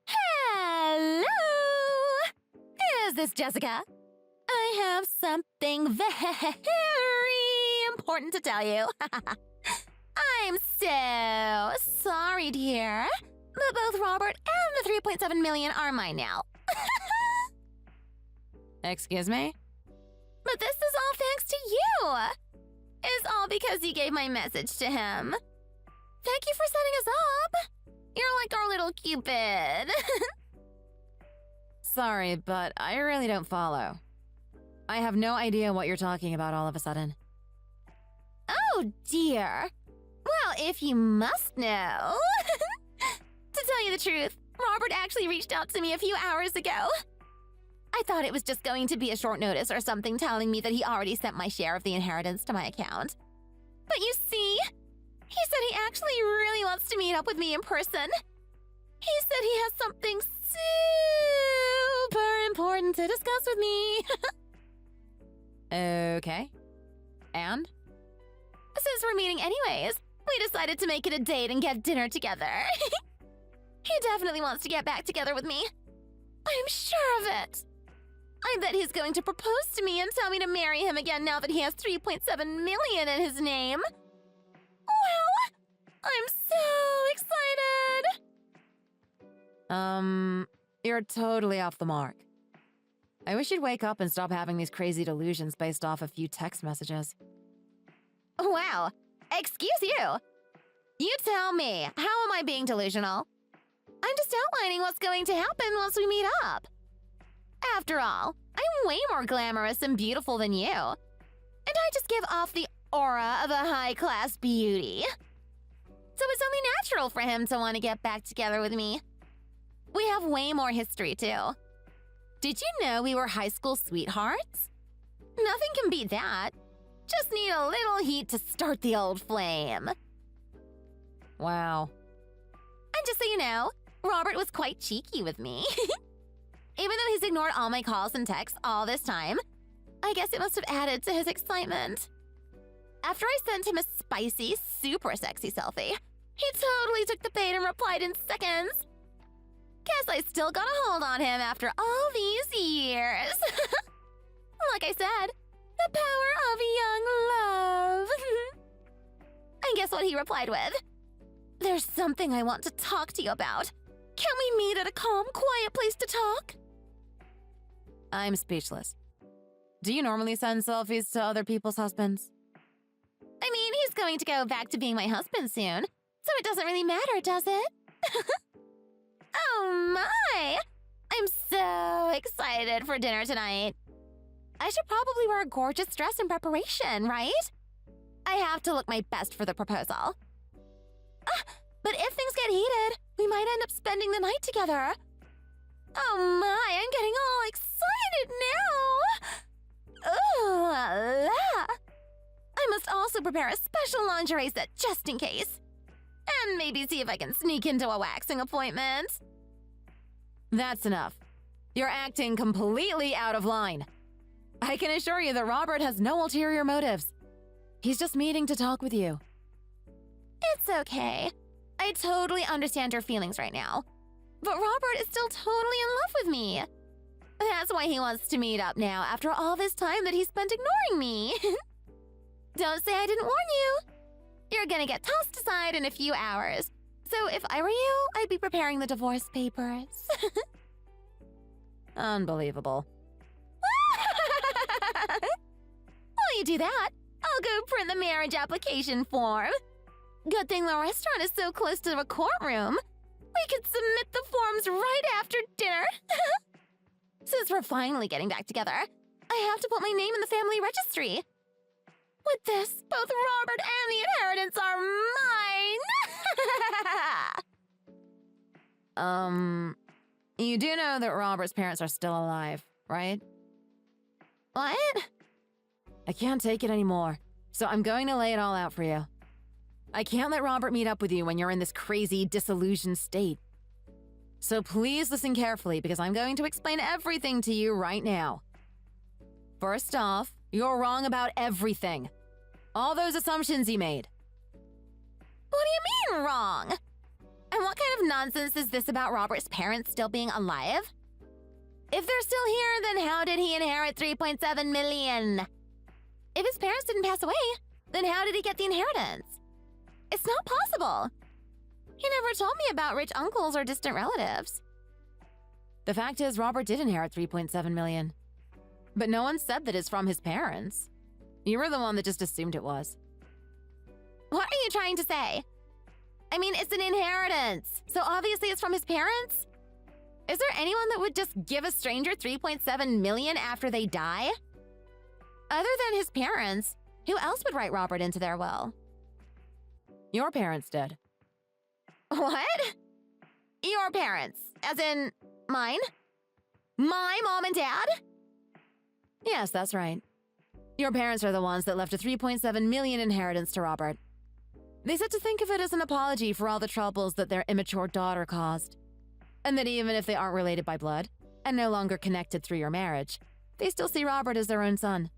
Speaker 4: Hello! Is this Jessica? I have something very important to tell you. I'm so sorry, dear, but both Robert and the 3.7 million are mine now.
Speaker 5: Excuse me?
Speaker 4: But this is all thanks to you. It's all because you gave my message to him. Thank you for setting us up. You're like our little Cupid.
Speaker 5: Sorry, but I really don't follow. I have no idea what you're talking about all of a sudden.
Speaker 4: Oh, dear. Well, if you must know. To tell you the truth, Robert actually reached out to me a few hours ago. I thought it was just going to be a short notice or something telling me that he already sent my share of the inheritance to my account. But you see, he said he actually really wants to meet up with me in person. He said he has something super important to discuss with me.
Speaker 5: Okay. And?
Speaker 4: Since we're meeting anyways, we decided to make it a date and get dinner together. He definitely wants to get back together with me. I'm sure of it. I bet he's going to propose to me and tell me to marry him again now that he has 3.7 million in his name. Wow! I'm so excited!
Speaker 5: You're totally off the mark. I wish you'd wake up and stop having these crazy delusions based off a few text messages.
Speaker 4: Wow! Excuse you! You tell me, how am I being delusional? I'm just outlining what's going to happen once we meet up. After all, I'm way more glamorous and beautiful than you. And I just give off the aura of a high-class beauty. So it's only natural for him to want to get back together with me. We have way more history, too. Did you know we were high school sweethearts? Nothing can beat that. Just need a little heat to start the old flame.
Speaker 5: Wow.
Speaker 4: And just so you know, Robert was quite cheeky with me. Even though he's ignored all my calls and texts all this time, I guess it must have added to his excitement. After I sent him a spicy, super sexy selfie, he totally took the bait and replied in seconds. Guess I still got a hold on him after all these years. Like I said, the power of young love. And guess what he replied with? There's something I want to talk to you about. Can we meet at a calm, quiet place to talk?
Speaker 5: I'm speechless. Do you normally send selfies to other people's husbands?
Speaker 4: I mean, he's going to go back to being my husband soon, so it doesn't really matter, does it? Oh my! I'm so excited for dinner tonight. I should probably wear a gorgeous dress in preparation, right? I have to look my best for the proposal. But if things get heated, we might end up spending the night together. Oh my, I'm getting all excited now! Ooh la la! I must also prepare a special lingerie set just in case. And maybe see if I can sneak into a waxing appointment.
Speaker 5: That's enough. You're acting completely out of line. I can assure you that Robert has no ulterior motives. He's just meeting to talk with you.
Speaker 4: It's okay. I totally understand your feelings right now. But Robert is still totally in love with me. That's why he wants to meet up now after all this time that he spent ignoring me. Don't say I didn't warn you. You're gonna get tossed aside in a few hours. So if I were you, I'd be preparing the divorce papers.
Speaker 5: Unbelievable.
Speaker 4: While you do that, I'll go print the marriage application form. Good thing the restaurant is so close to the courtroom. We could submit the forms right after dinner. Since we're finally getting back together, I have to put my name in the family registry. With this, both Robert and the inheritance are mine.
Speaker 5: You do know that Robert's parents are still alive, right?
Speaker 4: What?
Speaker 5: I can't take it anymore, so I'm going to lay it all out for you. I can't let Robert meet up with you when you're in this crazy, disillusioned state. So please listen carefully because I'm going to explain everything to you right now. First off, you're wrong about everything. All those assumptions you made.
Speaker 4: What do you mean, wrong? And what kind of nonsense is this about Robert's parents still being alive? If they're still here, then how did he inherit 3.7 million? If his parents didn't pass away, then how did he get the inheritance? It's not possible. He never told me about rich uncles or distant relatives.
Speaker 5: The fact is, Robert did inherit 3.7 million. But no one said that it's from his parents. You were the one that just assumed it was.
Speaker 4: What are you trying to say? I mean, it's an inheritance, so obviously it's from his parents? Is there anyone that would just give a stranger 3.7 million after they die? Other than his parents, who else would write Robert into their will?
Speaker 5: Your parents did.
Speaker 4: What? Your parents, as in mine? My mom and dad?
Speaker 5: Yes, that's right. Your parents are the ones that left a 3.7 million inheritance to Robert. They said to think of it as an apology for all the troubles that their immature daughter caused. And that even if they aren't related by blood, and no longer connected through your marriage, they still see Robert as their own son.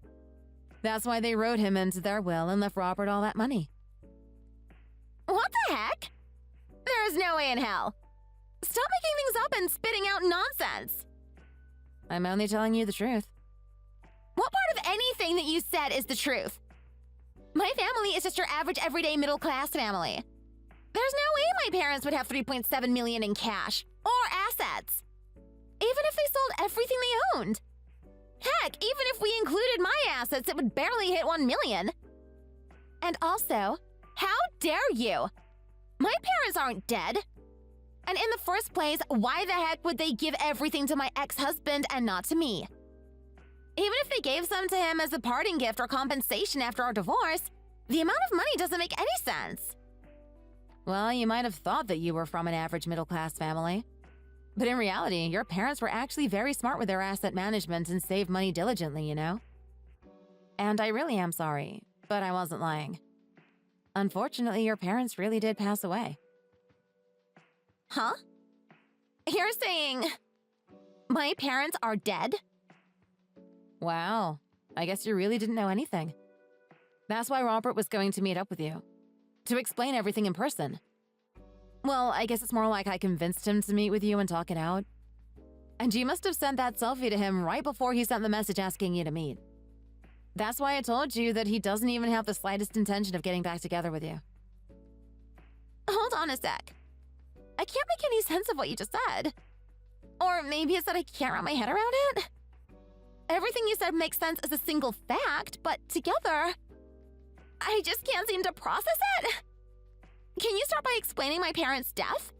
Speaker 5: That's why they wrote him into their will and left Robert all that money.
Speaker 4: What the heck? There is no way in hell. Stop making things up and spitting out nonsense.
Speaker 5: I'm only telling you the truth.
Speaker 4: What part of anything that you said is the truth? My family is just your average everyday middle class family. There's no way my parents would have 3.7 million in cash or assets. Even if they sold everything they owned. Heck, even if we included my assets, it would barely hit 1 million. And also, how dare you? My parents aren't dead. And in the first place, why the heck would they give everything to my ex-husband and not to me? Even if they gave some to him as a parting gift or compensation after our divorce, the amount of money doesn't make any sense.
Speaker 5: Well, you might have thought that you were from an average middle-class family. But in reality, your parents were actually very smart with their asset management and saved money diligently, you know? And I really am sorry, but I wasn't lying. Unfortunately, your parents really did pass away.
Speaker 4: Huh? You're saying my parents are dead?
Speaker 5: Wow, I guess you really didn't know anything. That's why Robert was going to meet up with you. To explain everything in person. Well, I guess it's more like I convinced him to meet with you and talk it out. And you must have sent that selfie to him right before he sent the message asking you to meet. That's why I told you that he doesn't even have the slightest intention of getting back together with you.
Speaker 4: Hold on a sec. I can't make any sense of what you just said. Or maybe it's that I can't wrap my head around it. Everything you said makes sense as a single fact, but together, I just can't seem to process it. Can you start by explaining my parents' death?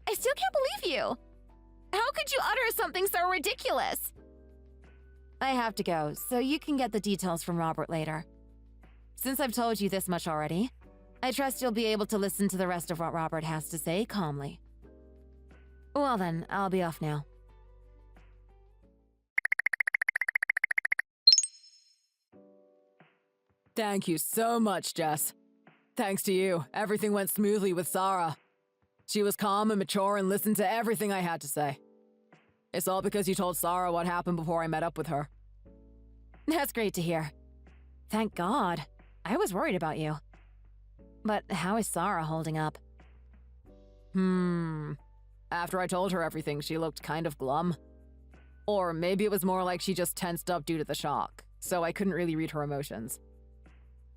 Speaker 4: I still can't believe you. How could you utter something so ridiculous?
Speaker 5: I have to go, so you can get the details from Robert later. Since I've told you this much already, I trust you'll be able to listen to the rest of what Robert has to say calmly. Well then, I'll be off now.
Speaker 6: Thank you so much, Jess. Thanks to you, everything went smoothly with Sara. She was calm and mature and listened to everything I had to say. It's all because you told Sara what happened before I met up with her.
Speaker 5: That's great to hear. Thank God. I was worried about you. But how is Sara holding up?
Speaker 6: After I told her everything, she looked kind of glum. Or maybe it was more like she just tensed up due to the shock, so I couldn't really read her emotions.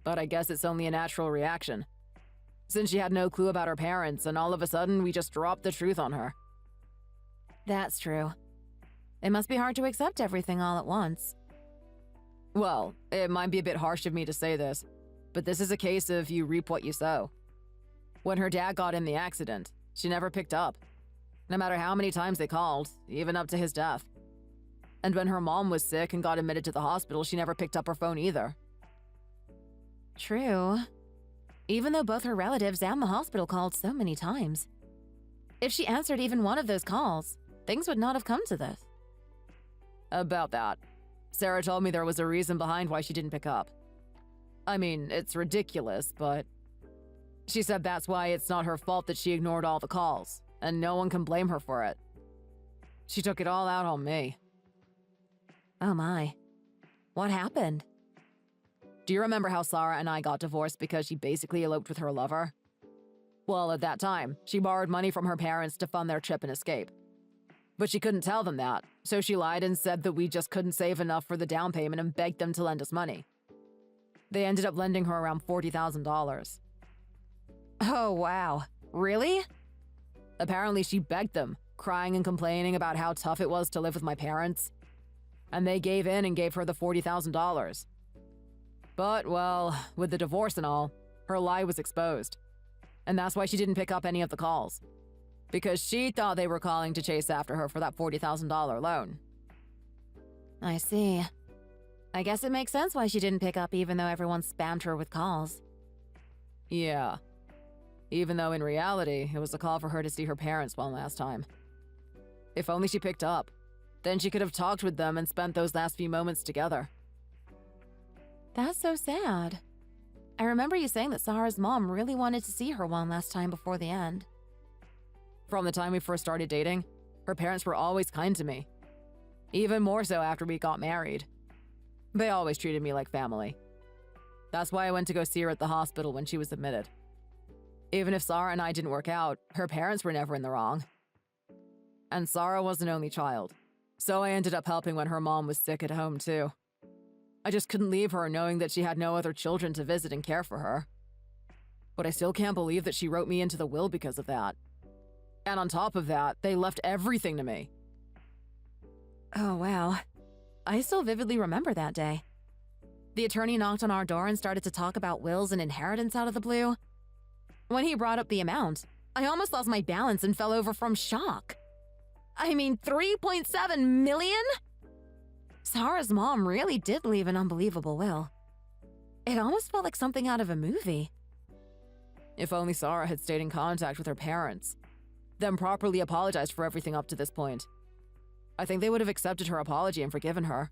Speaker 6: But I guess it's only a natural reaction, since she had no clue about her parents, and all of a sudden we just dropped the truth on her.
Speaker 5: That's true. It must be hard to accept everything all at once.
Speaker 6: Well, it might be a bit harsh of me to say this, but this is a case of you reap what you sow. When her dad got in the accident, she never picked up, no matter how many times they called, even up to his death. And when her mom was sick and got admitted to the hospital, she never picked up her phone either.
Speaker 5: True. Even though both her relatives and the hospital called so many times. If she answered even one of those calls, things would not have come to this.
Speaker 6: About that, Sara told me there was a reason behind why she didn't pick up. I mean, it's ridiculous, but she said that's why it's not her fault that she ignored all the calls, and no one can blame her for it. She took it all out on me.
Speaker 5: Oh my. What happened?
Speaker 6: Do you remember how Sara and I got divorced because she basically eloped with her lover? Well, at that time, she borrowed money from her parents to fund their trip and escape. But she couldn't tell them that, so she lied and said that we just couldn't save enough for the down payment and begged them to lend us money. They ended up lending her around $40,000.
Speaker 5: Oh, wow. Really?
Speaker 6: Apparently she begged them, crying and complaining about how tough it was to live with my parents. And they gave in and gave her the $40,000. But, well, with the divorce and all, her lie was exposed. And that's why she didn't pick up any of the calls. Because she thought they were calling to chase after her for that $40,000 loan.
Speaker 5: I see. I guess it makes sense why she didn't pick up even though everyone spammed her with calls.
Speaker 6: Yeah. Even though in reality, it was a call for her to see her parents one last time. If only she picked up. Then she could have talked with them and spent those last few moments together.
Speaker 5: That's so sad. I remember you saying that Sara's mom really wanted to see her one last time before the end.
Speaker 6: From the time we first started dating, her parents were always kind to me. Even more so after we got married. They always treated me like family. That's why I went to go see her at the hospital when she was admitted. Even if Sara and I didn't work out, her parents were never in the wrong. And Sara was an only child, so I ended up helping when her mom was sick at home too. I just couldn't leave her knowing that she had no other children to visit and care for her. But I still can't believe that she wrote me into the will because of that. And on top of that, they left everything to me.
Speaker 5: Oh, wow. I still vividly remember that day. The attorney knocked on our door and started to talk about wills and inheritance out of the blue. When he brought up the amount, I almost lost my balance and fell over from shock. I mean, $3.7 million? Sara's mom really did leave an unbelievable will. It almost felt like something out of a movie.
Speaker 6: If only Sara had stayed in contact with her parents, then properly apologized for everything up to this point. I think they would have accepted her apology and forgiven her.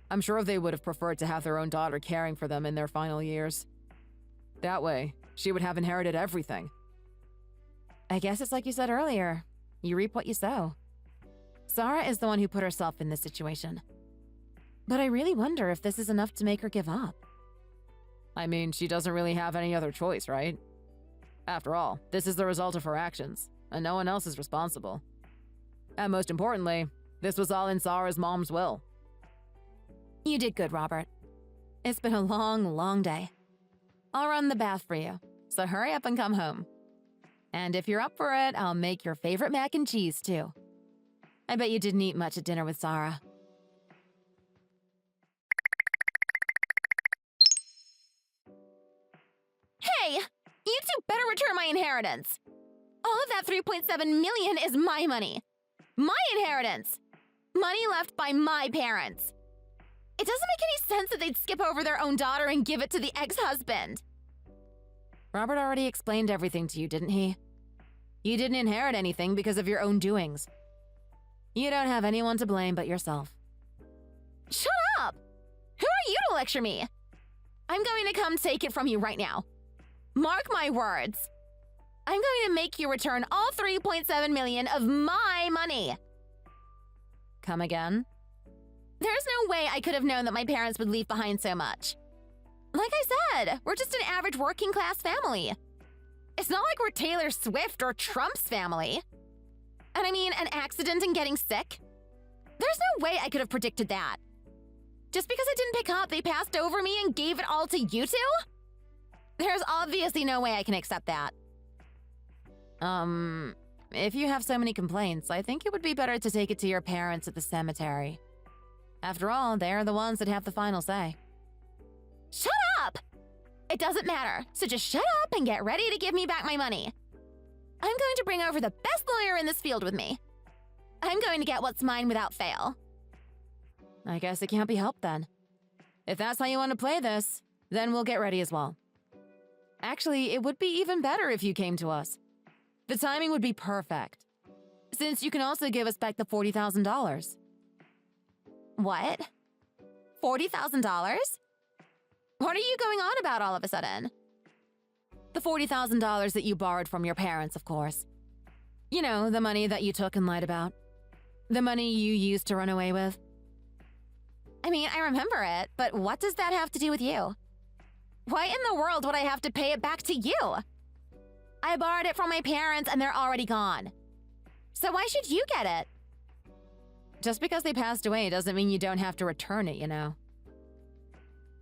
Speaker 6: I'm sure they would have preferred to have their own daughter caring for them in their final years. That way, she would have inherited everything.
Speaker 5: I guess it's like you said earlier. You reap what you sow. Sara is the one who put herself in this situation. But I really wonder if this is enough to make her give up.
Speaker 6: I mean, she doesn't really have any other choice, right? After all, this is the result of her actions, and no one else is responsible. And most importantly, this was all in Sara's mom's will.
Speaker 5: You did good, Robert. It's been a long, long day. I'll run the bath for you, so hurry up and come home. And if you're up for it, I'll make your favorite mac and cheese, too. I bet you didn't eat much at dinner with Sara.
Speaker 4: Hey! You two better return my inheritance! All of that $3.7 million is my money. My inheritance! Money left by my parents. It doesn't make any sense that they'd skip over their own daughter and give it to the ex-husband.
Speaker 5: Robert already explained everything to you, didn't he? You didn't inherit anything because of your own doings. You don't have anyone to blame but yourself.
Speaker 4: Shut up! Who are you to lecture me? I'm going to come take it from you right now. Mark my words. I'm going to make you return all $3.7 million of my money.
Speaker 5: Come again?
Speaker 4: There's no way I could have known that my parents would leave behind so much. Like I said, we're just an average working class family. It's not like we're Taylor Swift or Trump's family. And I mean, an accident and getting sick? There's no way I could have predicted that. Just because I didn't pick up, they passed over me and gave it all to you two? There's obviously no way I can accept that.
Speaker 5: If you have so many complaints, I think it would be better to take it to your parents at the cemetery. After all, they're the ones that have the final say.
Speaker 4: Shut up! It doesn't matter, so just shut up and get ready to give me back my money. I'm going to bring over the best lawyer in this field with me. I'm going to get what's mine without fail.
Speaker 5: I guess it can't be helped then. If that's how you want to play this, then we'll get ready as well. Actually, it would be even better if you came to us. The timing would be perfect, since you can also give us back the $40,000.
Speaker 4: What? $40,000? What are you going on about all of a sudden?
Speaker 5: The $40,000 that you borrowed from your parents, of course. You know, the money that you took and lied about. The money you used to run away with.
Speaker 4: I mean, I remember it, but what does that have to do with you? Why in the world would I have to pay it back to you? I borrowed it from my parents and they're already gone. So why should you get it?
Speaker 5: Just because they passed away doesn't mean you don't have to return it, you know.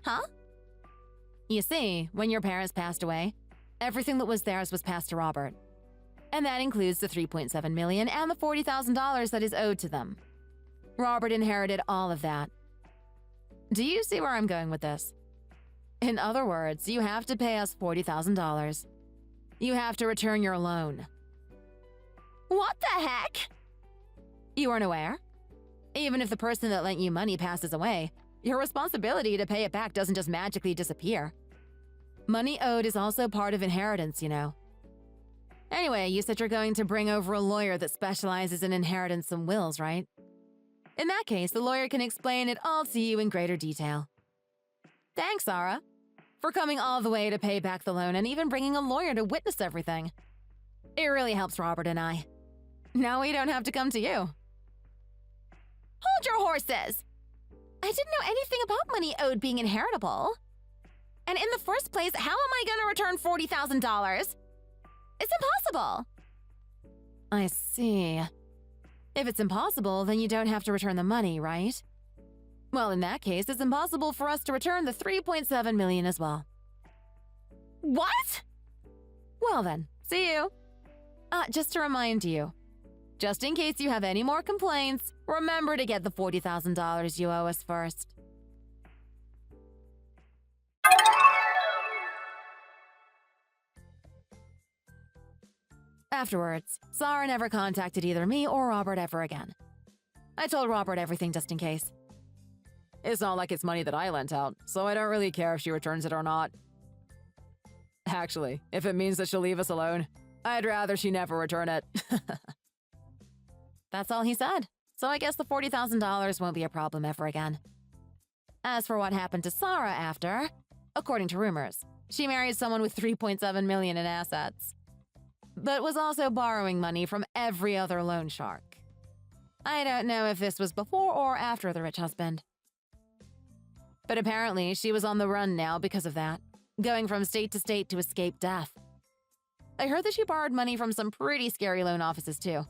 Speaker 4: Huh?
Speaker 5: You see, when your parents passed away, everything that was theirs was passed to Robert. And that includes the $3.7 million and the $40,000 that is owed to them. Robert inherited all of that. Do you see where I'm going with this? In other words, you have to pay us $40,000. You have to return your loan.
Speaker 4: What the heck?
Speaker 5: You weren't aware? Even if the person that lent you money passes away, your responsibility to pay it back doesn't just magically disappear. Money owed is also part of inheritance, you know. Anyway, you said you're going to bring over a lawyer that specializes in inheritance and wills, right? In that case, the lawyer can explain it all to you in greater detail. Thanks, Sara, for coming all the way to pay back the loan and even bringing a lawyer to witness everything. It really helps Robert and I. Now we don't have to come to you.
Speaker 4: Hold your horses! I didn't know anything about money owed being inheritable. And in the first place, how am I going to return $40,000? It's impossible.
Speaker 5: I see. If it's impossible, then you don't have to return the money, right? Well, in that case, it's impossible for us to return the $3.7 million as well.
Speaker 4: What?
Speaker 5: Well then, see you. Just to remind you, just in case you have any more complaints, remember to get the $40,000 you owe us first. Afterwards, Sara never contacted either me or Robert ever again. I told Robert everything just in case. It's not like it's money that I lent out, so I don't really care if she returns it or not. Actually, if it means that she'll leave us alone, I'd rather she never return it. That's all he said, so I guess the $40,000 won't be a problem ever again. As for what happened to Sara after, according to rumors, she married someone with $3.7 million in assets, but was also borrowing money from every other loan shark. I don't know if this was before or after the rich husband. But apparently, she was on the run now because of that, going from state to state to escape death. I heard that she borrowed money from some pretty scary loan offices too,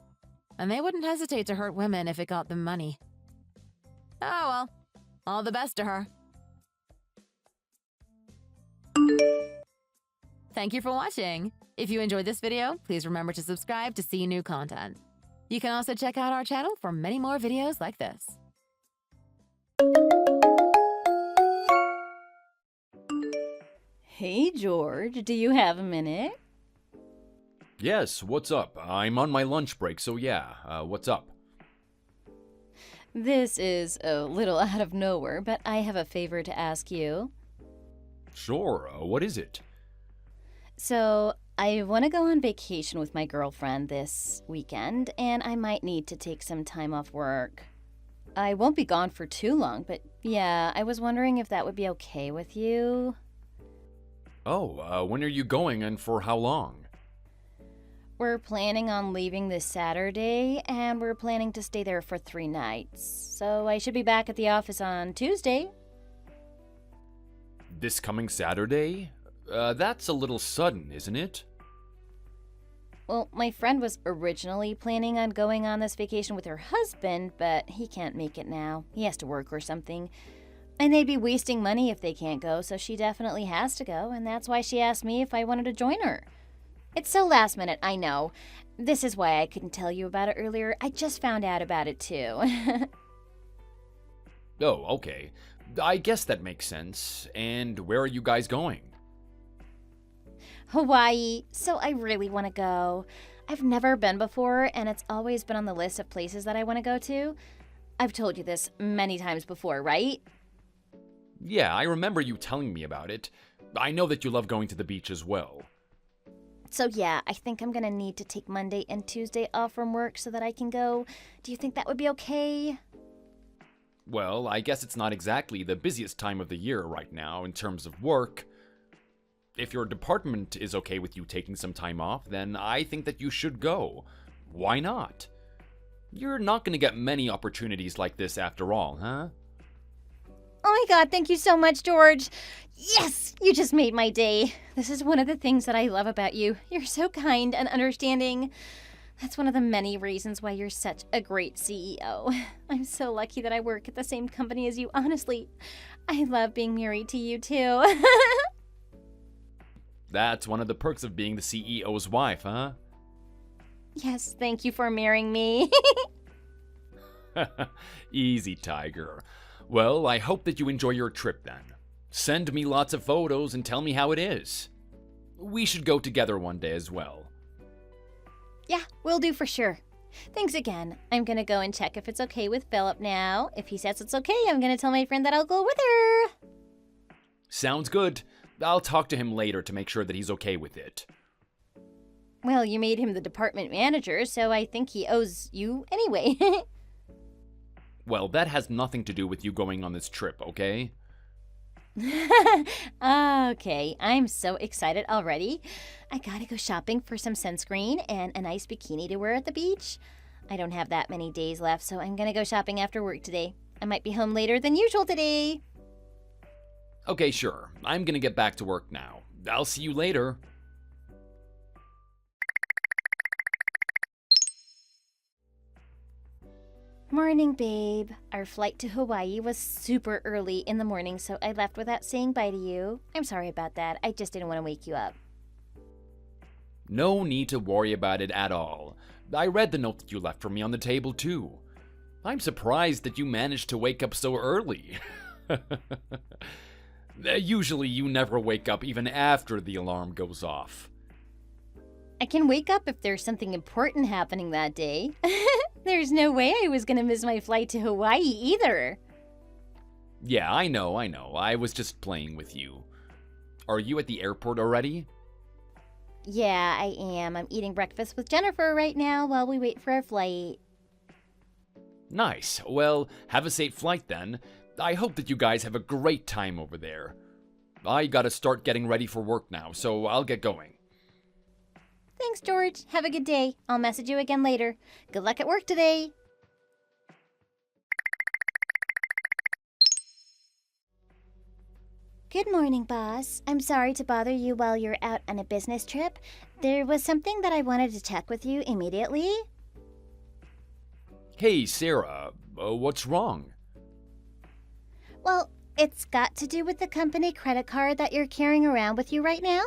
Speaker 5: and they wouldn't hesitate to hurt women if it got them money. Oh well, all the best to her. Thank you for watching. If you enjoyed this video, please remember to subscribe to see new content. You can also check out our channel for many more videos like this.
Speaker 3: Hey, George, do you have a minute?
Speaker 1: Yes, what's up? I'm on my lunch break, so yeah, what's up?
Speaker 3: This is a little out of nowhere, but I have a favor to ask you.
Speaker 1: Sure, what is it?
Speaker 3: So, I want to go on vacation with my girlfriend this weekend, and I might need to take some time off work. I won't be gone for too long, but yeah, I was wondering if that would be okay with you.
Speaker 1: Oh, when are you going and for how long?
Speaker 3: We're planning on leaving this Saturday, and we're planning to stay there for 3 nights. So I should be back at the office on Tuesday.
Speaker 1: This coming Saturday? That's a little sudden, isn't it?
Speaker 3: Well, my friend was originally planning on going on this vacation with her husband, but he can't make it now. He has to work or something. And they'd be wasting money if they can't go, so she definitely has to go, and that's why she asked me if I wanted to join her. It's so last minute, I know. This is why I couldn't tell you about it earlier. I just found out about it too.
Speaker 1: Oh, okay. I guess that makes sense. And where are you guys going?
Speaker 3: Hawaii, so I really want to go. I've never been before, and it's always been on the list of places that I want to go to. I've told you this many times before, right?
Speaker 1: Yeah, I remember you telling me about it. I know that you love going to the beach as well.
Speaker 3: So yeah, I think I'm gonna need to take Monday and Tuesday off from work so that I can go. Do you think that would be okay?
Speaker 1: Well, I guess it's not exactly the busiest time of the year right now in terms of work. If your department is okay with you taking some time off, then I think that you should go. Why not? You're not going to get many opportunities like this after all, huh?
Speaker 3: Oh my god, thank you so much, George. Yes, you just made my day. This is one of the things that I love about you. You're so kind and understanding. That's one of the many reasons why you're such a great CEO. I'm so lucky that I work at the same company as you. Honestly, I love being married to you too.
Speaker 1: That's one of the perks of being the CEO's wife, huh?
Speaker 3: Yes, thank you for marrying me.
Speaker 1: Easy, Tiger. Well, I hope that you enjoy your trip then. Send me lots of photos and tell me how it is. We should go together one day as well.
Speaker 3: Yeah, will do for sure. Thanks again. I'm gonna go and check if it's okay with Philip now. If he says it's okay, I'm gonna tell my friend that I'll go with her.
Speaker 1: Sounds good. I'll talk to him later to make sure that he's okay with it.
Speaker 3: Well, you made him the department manager, so I think he owes you anyway.
Speaker 1: Well, that has nothing to do with you going on this trip, okay?
Speaker 3: Okay, I'm so excited already. I gotta go shopping for some sunscreen and a nice bikini to wear at the beach. I don't have that many days left, so I'm gonna go shopping after work today. I might be home later than usual today.
Speaker 1: Okay, sure. I'm gonna get back to work now. I'll see you later.
Speaker 3: Morning, babe. Our flight to Hawaii was super early in the morning, so I left without saying bye to you. I'm sorry about that. I just didn't want to wake you up.
Speaker 1: No need to worry about it at all. I read the note that you left for me on the table, too. I'm surprised that you managed to wake up so early. Usually you never wake up even after the alarm goes off.
Speaker 3: I can wake up if there's something important happening that day. There's no way I was gonna miss my flight to Hawaii either.
Speaker 1: Yeah, I know. I was just playing with you. Are you at the airport already?
Speaker 3: Yeah, I am. I'm eating breakfast with Jennifer right now while we wait for our flight.
Speaker 1: Nice. Well, have a safe flight then. I hope that you guys have a great time over there. I gotta start getting ready for work now, so I'll get going.
Speaker 3: Thanks, George. Have a good day. I'll message you again later. Good luck at work today. Good morning, boss. I'm sorry to bother you while you're out on a business trip. There was something that I wanted to check with you immediately.
Speaker 1: Hey, Sara. What's wrong?
Speaker 3: Well, it's got to do with the company credit card that you're carrying around with you right now.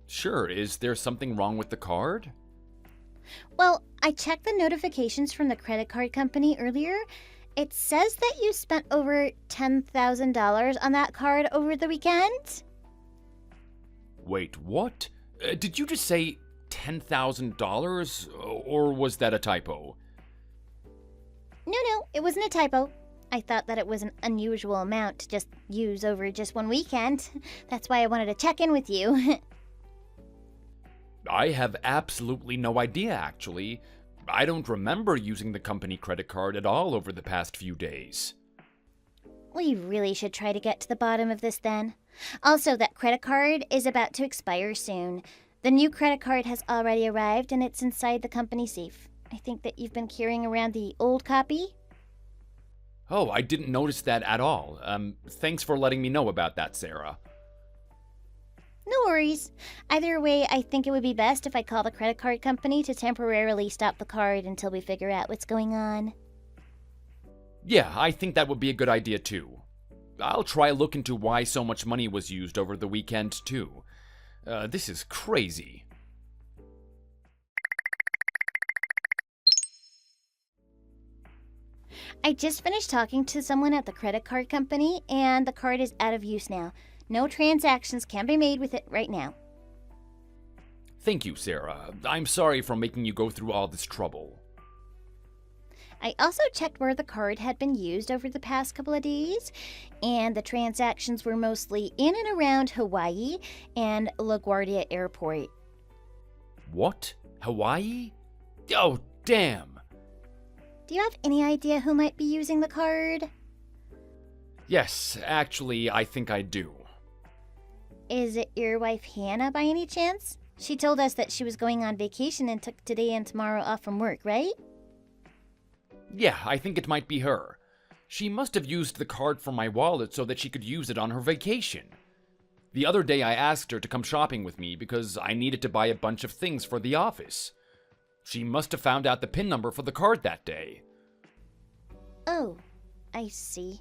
Speaker 1: Sure, is there something wrong with the card?
Speaker 3: Well, I checked the notifications from the credit card company earlier. It says that you spent over $10,000 on that card over the weekend.
Speaker 1: Wait, what? Did you just say $10,000? Or was that a typo?
Speaker 3: No, it wasn't a typo. I thought that it was an unusual amount to just use over just one weekend. That's why I wanted to check in with you.
Speaker 1: I have absolutely no idea, actually. I don't remember using the company credit card at all over the past few days.
Speaker 3: We really should try to get to the bottom of this then. Also, that credit card is about to expire soon. The new credit card has already arrived and it's inside the company safe. I think that you've been carrying around the old copy.
Speaker 1: Oh, I didn't notice that at all. Thanks for letting me know about that, Sara.
Speaker 2: No worries. Either way, I think it would be best if I call the credit card company to temporarily stop the card until we figure out what's going on.
Speaker 1: Yeah, I think that would be a good idea too. I'll try look into why so much money was used over the weekend too. This is crazy.
Speaker 2: I just finished talking to someone at the credit card company, and the card is out of use now. No transactions can be made with it right now.
Speaker 1: Thank you, Sara. I'm sorry for making you go through all this trouble.
Speaker 2: I also checked where the card had been used over the past couple of days, and the transactions were mostly in and around Hawaii and LaGuardia Airport.
Speaker 1: What? Hawaii? Oh, damn!
Speaker 2: Do you have any idea who might be using the card?
Speaker 1: Yes, actually, I think I do.
Speaker 2: Is it your wife Hannah by any chance? She told us that she was going on vacation and took today and tomorrow off from work, right?
Speaker 1: Yeah, I think it might be her. She must have used the card from my wallet so that she could use it on her vacation. The other day I asked her to come shopping with me because I needed to buy a bunch of things for the office. She must have found out the PIN number for the card that day.
Speaker 2: Oh, I see.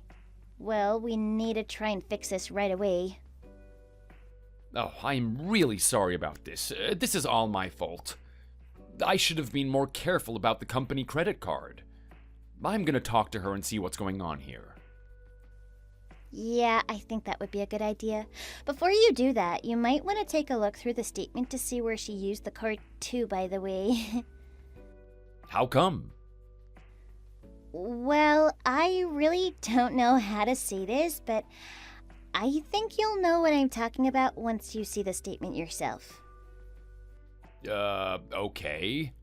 Speaker 2: Well, we need to try and fix this right away.
Speaker 1: Oh, I'm really sorry about this. This is all my fault. I should have been more careful about the company credit card. I'm gonna talk to her and see what's going on here.
Speaker 2: Yeah, I think that would be a good idea. Before you do that, you might want to take a look through the statement to see where she used the card to, by the way.
Speaker 1: How come?
Speaker 2: Well, I really don't know how to say this, but I think you'll know what I'm talking about once you see the statement yourself.
Speaker 1: Okay.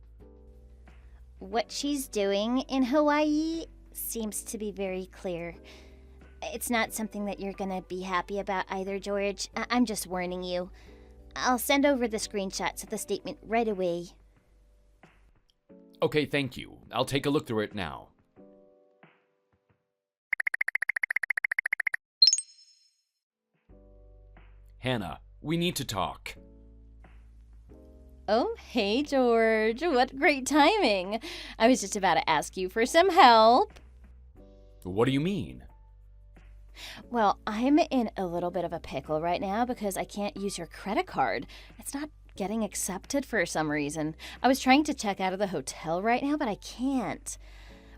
Speaker 2: What she's doing in Hawaii seems to be very clear. It's not something that you're gonna be happy about either, George. I'm just warning you. I'll send over the screenshots of the statement right away.
Speaker 1: Okay, thank you. I'll take a look through it now. Hannah, we need to talk.
Speaker 3: Oh, hey, George. What great timing. I was just about to ask you for some help.
Speaker 1: What do you mean?
Speaker 3: Well, I'm in a little bit of a pickle right now because I can't use your credit card. It's not getting accepted for some reason. I was trying to check out of the hotel right now, but I can't.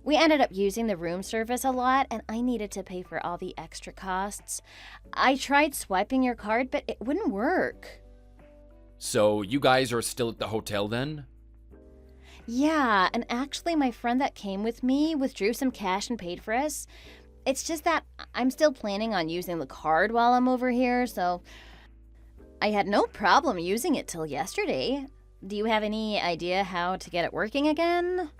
Speaker 3: We ended up using the room service a lot, and I needed to pay for all the extra costs. I tried swiping your card, but it wouldn't work.
Speaker 1: So, you guys are still at the hotel then?
Speaker 3: Yeah, and actually my friend that came with me withdrew some cash and paid for us. It's just that I'm still planning on using the card while I'm over here, so I had no problem using it till yesterday. Do you have any idea how to get it working again?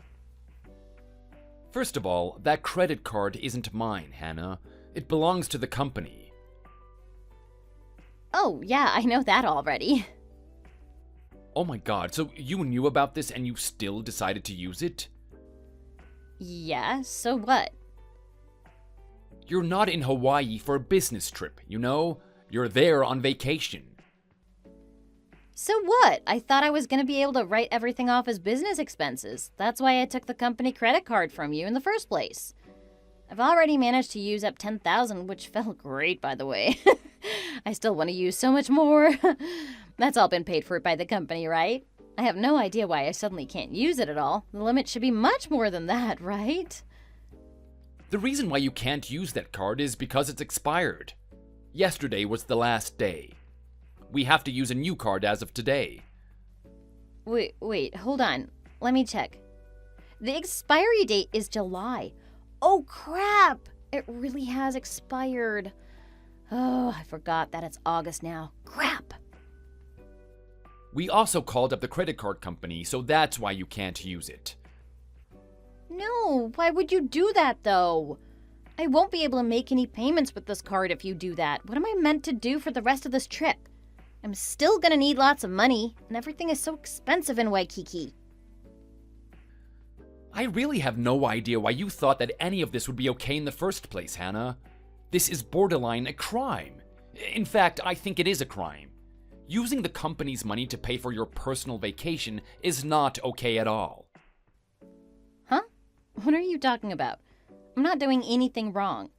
Speaker 1: First of all, that credit card isn't mine, Hannah. It belongs to the company.
Speaker 3: Oh, yeah, I know that already.
Speaker 1: Oh my god, so you knew about this and you still decided to use it?
Speaker 3: Yeah, so what?
Speaker 1: You're not in Hawaii for a business trip, you know? You're there on vacation.
Speaker 3: So what? I thought I was going to be able to write everything off as business expenses. That's why I took the company credit card from you in the first place. I've already managed to use up $10,000, which felt great, by the way. I still want to use so much more. That's all been paid for by the company, right? I have no idea why I suddenly can't use it at all. The limit should be much more than that, right?
Speaker 1: The reason why you can't use that card is because it's expired. Yesterday was the last day. We have to use a new card as of today.
Speaker 3: Wait, hold on. Let me check. The expiry date is July. Oh, crap! It really has expired. Oh, I forgot that it's August now. Crap!
Speaker 1: We also called up the credit card company, so that's why you can't use it.
Speaker 3: No, why would you do that, though? I won't be able to make any payments with this card if you do that. What am I meant to do for the rest of this trip? I'm still gonna need lots of money, and everything is so expensive in Waikiki.
Speaker 1: I really have no idea why you thought that any of this would be okay in the first place, Hannah. This is borderline a crime. In fact, I think it is a crime. Using the company's money to pay for your personal vacation is not okay at all.
Speaker 3: Huh? What are you talking about? I'm not doing anything wrong.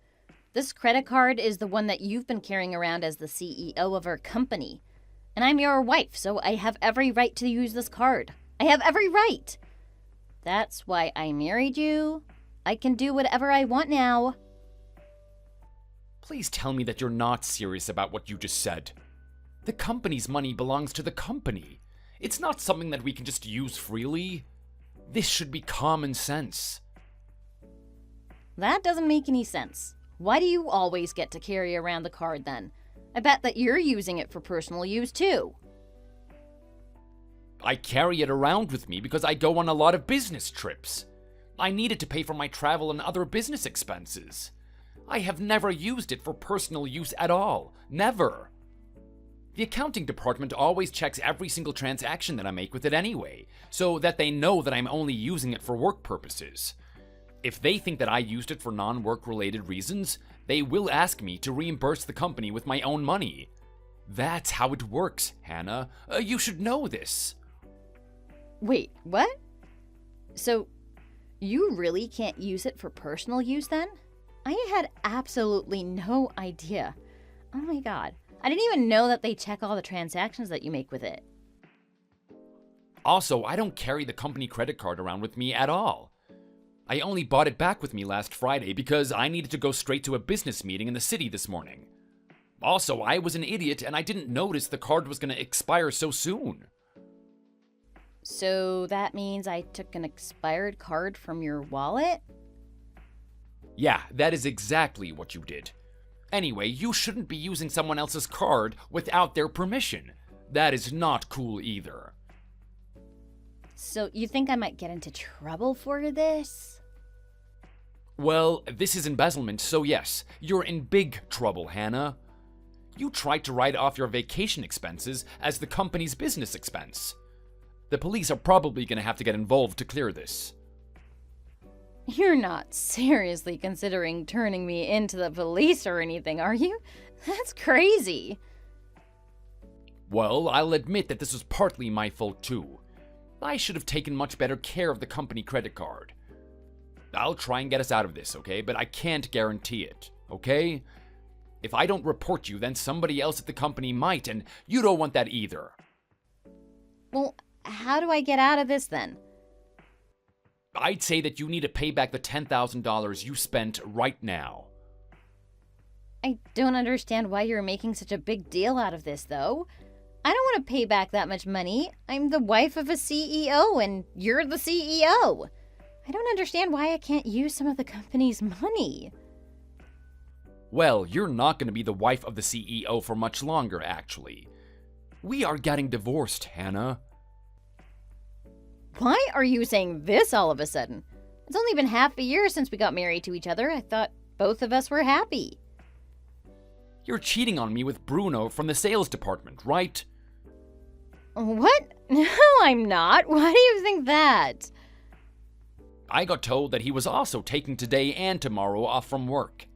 Speaker 3: This credit card is the one that you've been carrying around as the CEO of our company. And I'm your wife, so I have every right to use this card. I have every right. That's why I married you. I can do whatever I want now.
Speaker 1: Please tell me that you're not serious about what you just said. The company's money belongs to the company. It's not something that we can just use freely. This should be common sense.
Speaker 3: That doesn't make any sense. Why do you always get to carry around the card then? I bet that you're using it for personal use too.
Speaker 1: I carry it around with me because I go on a lot of business trips. I need it to pay for my travel and other business expenses. I have never used it for personal use at all. Never. The accounting department always checks every single transaction that I make with it anyway, so that they know that I'm only using it for work purposes. If they think that I used it for non-work related reasons, they will ask me to reimburse the company with my own money. That's how it works, Hannah. You should know this.
Speaker 3: Wait, what? So, you really can't use it for personal use then? I had absolutely no idea. Oh my god. I didn't even know that they check all the transactions that you make with it.
Speaker 1: Also, I don't carry the company credit card around with me at all. I only bought it back with me last Friday because I needed to go straight to a business meeting in the city this morning. Also, I was an idiot and I didn't notice the card was going to expire so soon.
Speaker 3: So that means I took an expired card from your wallet?
Speaker 1: Yeah, that is exactly what you did. Anyway, you shouldn't be using someone else's card without their permission. That is not cool either.
Speaker 3: So you think I might get into trouble for this?
Speaker 1: Well, this is embezzlement, so yes, you're in big trouble, Hannah. You tried to write off your vacation expenses as the company's business expense. The police are probably going to have to get involved to clear this.
Speaker 3: You're not seriously considering turning me into the police or anything, are you? That's crazy.
Speaker 1: Well, I'll admit that this was partly my fault too. I should have taken much better care of the company credit card. I'll try and get us out of this, okay? But I can't guarantee it, okay? If I don't report you, then somebody else at the company might, and you don't want that either.
Speaker 3: Well, how do I get out of this then?
Speaker 1: I'd say that you need to pay back the $10,000 you spent right now.
Speaker 3: I don't understand why you're making such a big deal out of this, though. I don't want to pay back that much money. I'm the wife of a CEO, and you're the CEO. I don't understand why I can't use some of the company's money.
Speaker 1: Well, you're not going to be the wife of the CEO for much longer, actually. We are getting divorced, Hannah.
Speaker 3: Why are you saying this all of a sudden? It's only been half a year since we got married to each other. I thought both of us were happy.
Speaker 1: You're cheating on me with Bruno from the sales department, right?
Speaker 3: What? No, I'm not. Why do you think that?
Speaker 1: I got told that he was also taking today and tomorrow off from work.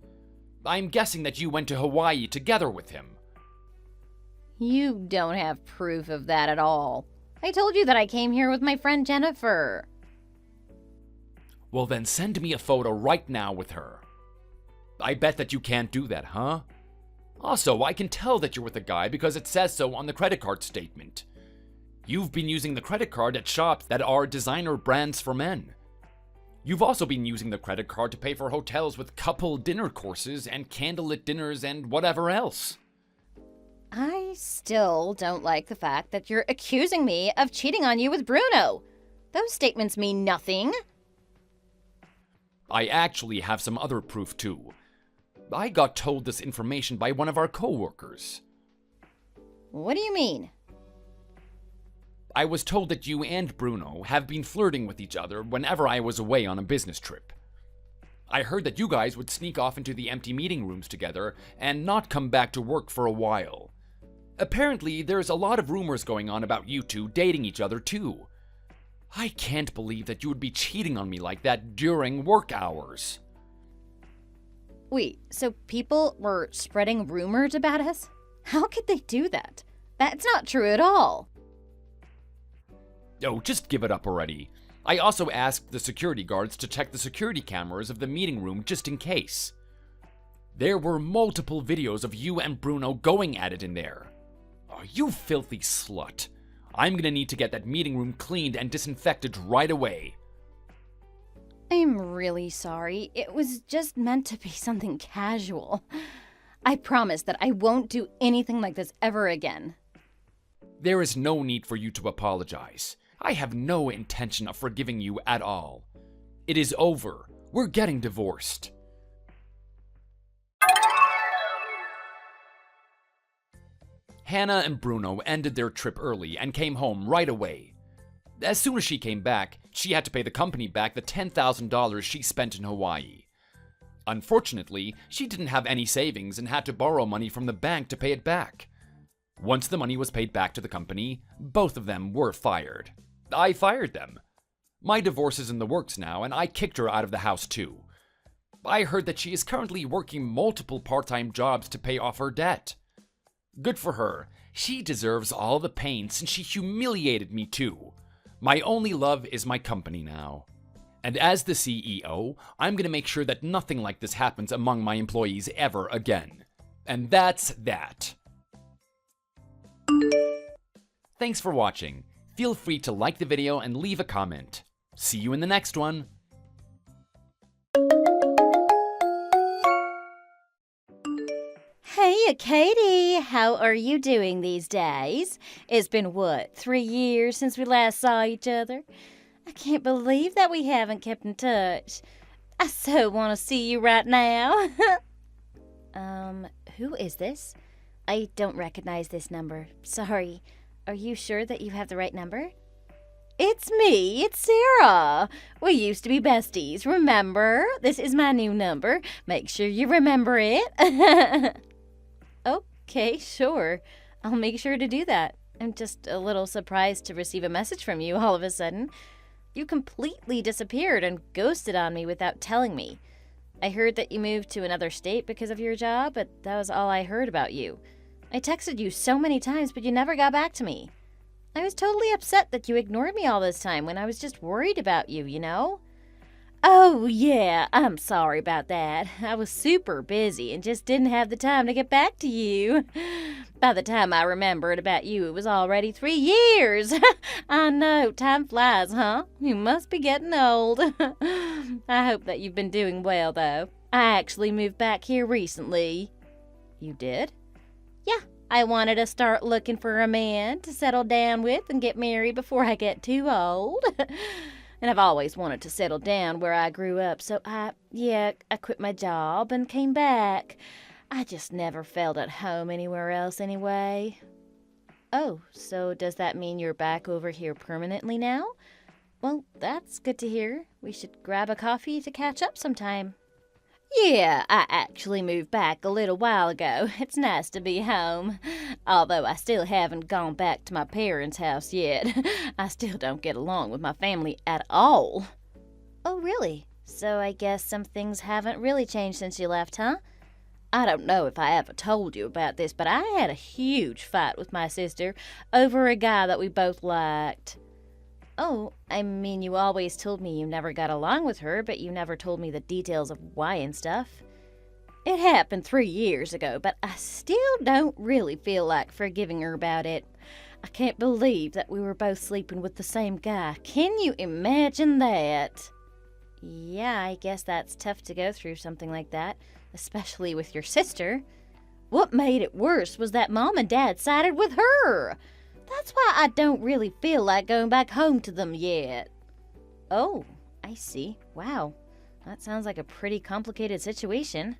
Speaker 1: I'm guessing that you went to Hawaii together with him.
Speaker 3: You don't have proof of that at all. I told you that I came here with my friend Jennifer.
Speaker 1: Well, then send me a photo right now with her. I bet that you can't do that, huh? Also, I can tell that you're with a guy because it says so on the credit card statement. You've been using the credit card at shops that are designer brands for men. You've also been using the credit card to pay for hotels with couple dinner courses and candlelit dinners and whatever else.
Speaker 3: I still don't like the fact that you're accusing me of cheating on you with Bruno. Those statements mean nothing.
Speaker 1: I actually have some other proof too. I got told this information by one of our coworkers.
Speaker 3: What do you mean?
Speaker 1: I was told that you and Bruno have been flirting with each other whenever I was away on a business trip. I heard that you guys would sneak off into the empty meeting rooms together and not come back to work for a while. Apparently, there's a lot of rumors going on about you two dating each other too. I can't believe that you would be cheating on me like that during work hours.
Speaker 3: Wait, so people were spreading rumors about us? How could they do that? That's not true at all.
Speaker 1: Oh, just give it up already. I also asked the security guards to check the security cameras of the meeting room just in case. There were multiple videos of you and Bruno going at it in there. Oh, you filthy slut. I'm gonna need to get that meeting room cleaned and disinfected right away.
Speaker 3: I'm really sorry. It was just meant to be something casual. I promise that I won't do anything like this ever again.
Speaker 1: There is no need for you to apologize. I have no intention of forgiving you at all. It is over. We're getting divorced. Hannah and Bruno ended their trip early and came home right away. As soon as she came back, she had to pay the company back the $10,000 she spent in Hawaii. Unfortunately, she didn't have any savings and had to borrow money from the bank to pay it back. Once the money was paid back to the company, both of them were fired. I fired them. My divorce is in the works now, and I kicked her out of the house too. I heard that she is currently working multiple part-time jobs to pay off her debt. Good for her. She deserves all the pain since she humiliated me too. My only love is my company now. And as the CEO, I'm going to make sure that nothing like this happens among my employees ever again. And that's that. Thanks for watching. Feel free to like the video and leave a comment. See you in the next one.
Speaker 3: Hey, Katie, how are you doing these days? It's been, 3 years since we last saw each other? I can't believe that we haven't kept in touch. I so want to see you right now. Who is this? I don't recognize this number. Sorry. Are you sure that you have the right number? It's me. It's Sara. We used to be besties, remember? This is my new number. Make sure you remember it. Okay, sure. I'll make sure to do that. I'm just a little surprised to receive a message from you all of a sudden. You completely disappeared and ghosted on me without telling me. I heard that you moved to another state because of your job, but that was all I heard about you. I texted you so many times, but you never got back to me. I was totally upset that you ignored me all this time when I was just worried about you, you know? Oh, yeah, I'm sorry about that. I was super busy and just didn't have the time to get back to you. By the time I remembered about you, it was already 3 years. I know, time flies, huh? You must be getting old. I hope that you've been doing well, though. I actually moved back here recently. You did? Yeah, I wanted to start looking for a man to settle down with and get married before I get too old. And I've always wanted to settle down where I grew up, so I quit my job and came back. I just never felt at home anywhere else anyway. Oh, so does that mean you're back over here permanently now? Well, that's good to hear. We should grab a coffee to catch up sometime. Yeah, I actually moved back a little while ago. It's nice to be home. Although I still haven't gone back to my parents' house yet. I still don't get along with my family at all. Oh, really? So I guess some things haven't really changed since you left, huh? I don't know if I ever told you about this, but I had a huge fight with my sister over a guy that we both liked. Oh, I mean, you always told me you never got along with her, but you never told me the details of why and stuff. It happened 3 years ago, but I still don't really feel like forgiving her about it. I can't believe that we were both sleeping with the same guy. Can you imagine that? Yeah, I guess that's tough to go through something like that, especially with your sister. What made it worse was that Mom and Dad sided with her. That's why I don't really feel like going back home to them yet. Oh, I see. Wow. That sounds like a pretty complicated situation.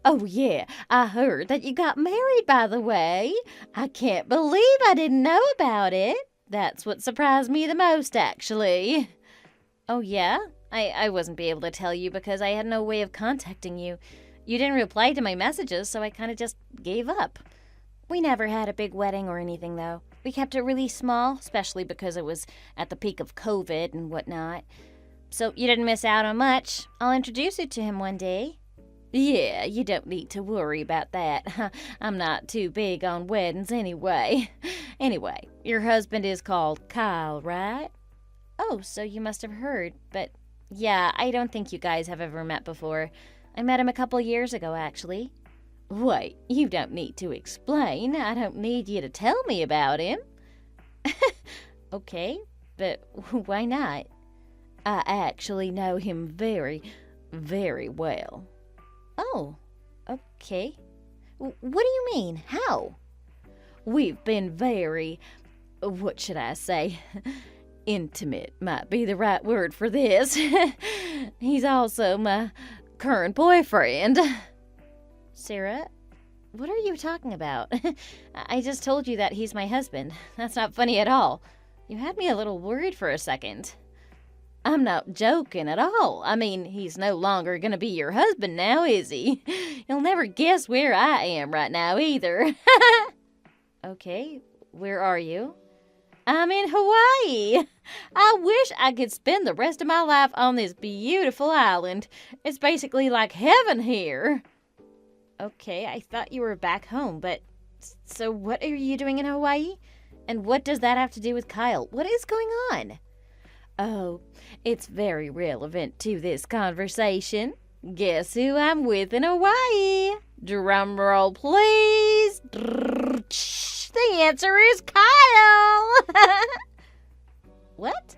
Speaker 3: Oh, yeah, I heard that you got married, by the way. I can't believe I didn't know about it. That's what surprised me the most, actually. Oh, yeah? I wasn't be able to tell you because I had no way of contacting you. You didn't reply to my messages, so I kind of just gave up. We never had a big wedding or anything, though. We kept it really small, especially because it was at the peak of COVID and whatnot. So you didn't miss out on much. I'll introduce you to him one day. Yeah, you don't need to worry about that. I'm not too big on weddings anyway. Anyway, your husband is called Kyle, right? Oh, so you must have heard. But yeah, I don't think you guys have ever met before. I met him a couple years ago, actually. Wait, you don't need to explain. I don't need you to tell me about him. Okay, but why not? I actually know him very, very well. Oh, okay. What do you mean? How? We've been very, what should I say? Intimate might be the right word for this. He's also my current boyfriend. Sara, what are you talking about? I just told you that he's my husband. That's not funny at all. You had me a little worried for a second. I'm not joking at all. I mean, he's no longer gonna be your husband now, is he? You'll never guess where I am right now either. Okay, where are you? I'm in Hawaii. I wish I could spend the rest of my life on this beautiful island. It's basically like heaven here. Okay, I thought you were back home, but so what are you doing in Hawaii? And what does that have to do with Kyle? What is going on? Oh, it's very relevant to this conversation. Guess who I'm with in Hawaii? Drum roll, please. The answer is Kyle. What?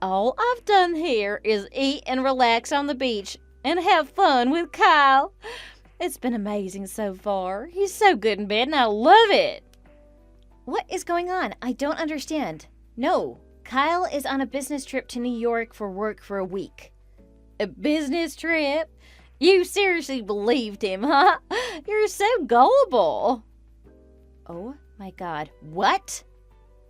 Speaker 3: All I've done here is eat and relax on the beach and have fun with Kyle. It's been amazing so far. He's so good in bed and I love it. What is going on? I don't understand. No, Kyle is on a business trip to New York for work for a week. A business trip? You seriously believed him, huh? You're so gullible. Oh my God, what?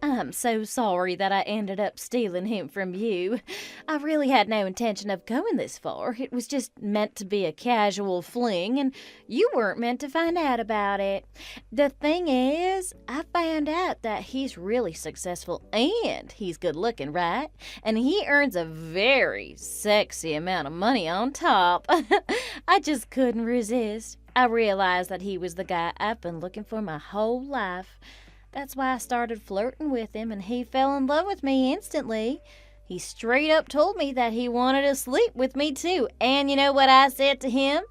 Speaker 3: I'm so sorry that I ended up stealing him from you. I really had no intention of going this far. It was just meant to be a casual fling, and you weren't meant to find out about it. The thing is, I found out that he's really successful and he's good looking, right? And he earns a very sexy amount of money on top. I just couldn't resist. I realized that he was the guy I've been looking for my whole life. That's why I started flirting with him, and he fell in love with me instantly. He straight up told me that he wanted to sleep with me too. And you know what I said to him?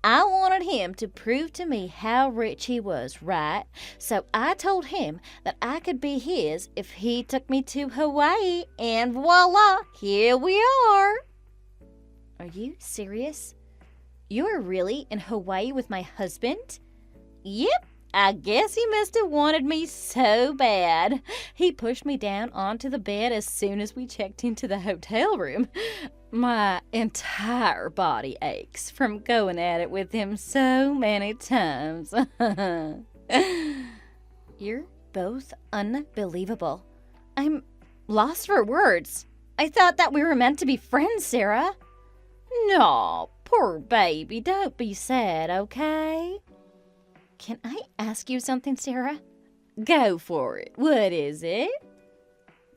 Speaker 3: I wanted him to prove to me how rich he was, right? So I told him that I could be his if he took me to Hawaii, and voila, here we are. Are you serious? You're really in Hawaii with my husband? Yep. I guess he must have wanted me so bad. He pushed me down onto the bed as soon as we checked into the hotel room. My entire body aches from going at it with him so many times. You're both unbelievable. I'm lost for words. I thought that we were meant to be friends, Sara. No, poor baby, don't be sad, okay? Can I ask you something, Sara? Go for it. What is it?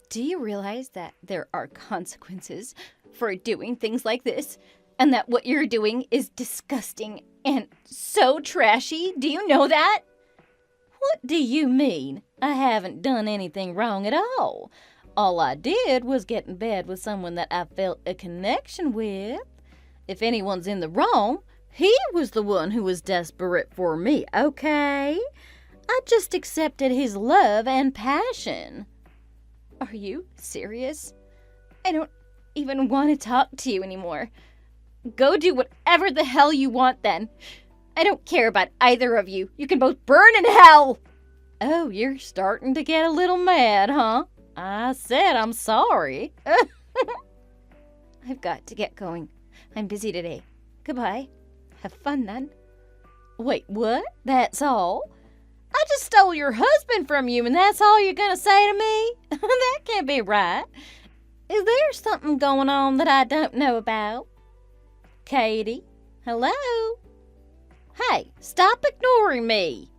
Speaker 3: Do you realize that there are consequences for doing things like this? And that what you're doing is disgusting and so trashy? Do you know that? What do you mean? I haven't done anything wrong at all. All I did was get in bed with someone that I felt a connection with. If anyone's in the wrong, he was the one who was desperate for me, okay? I just accepted his love and passion. Are you serious? I don't even want to talk to you anymore. Go do whatever the hell you want then. I don't care about either of you. You can both burn in hell! Oh, you're starting to get a little mad, huh? I said I'm sorry. I've got to get going. I'm busy today. Goodbye. Have fun then. Wait, what? That's all? I just stole your husband from you and that's all you're gonna say to me? That can't be right. Is there something going on that I don't know about? Katie? Hello? Hey, stop ignoring me.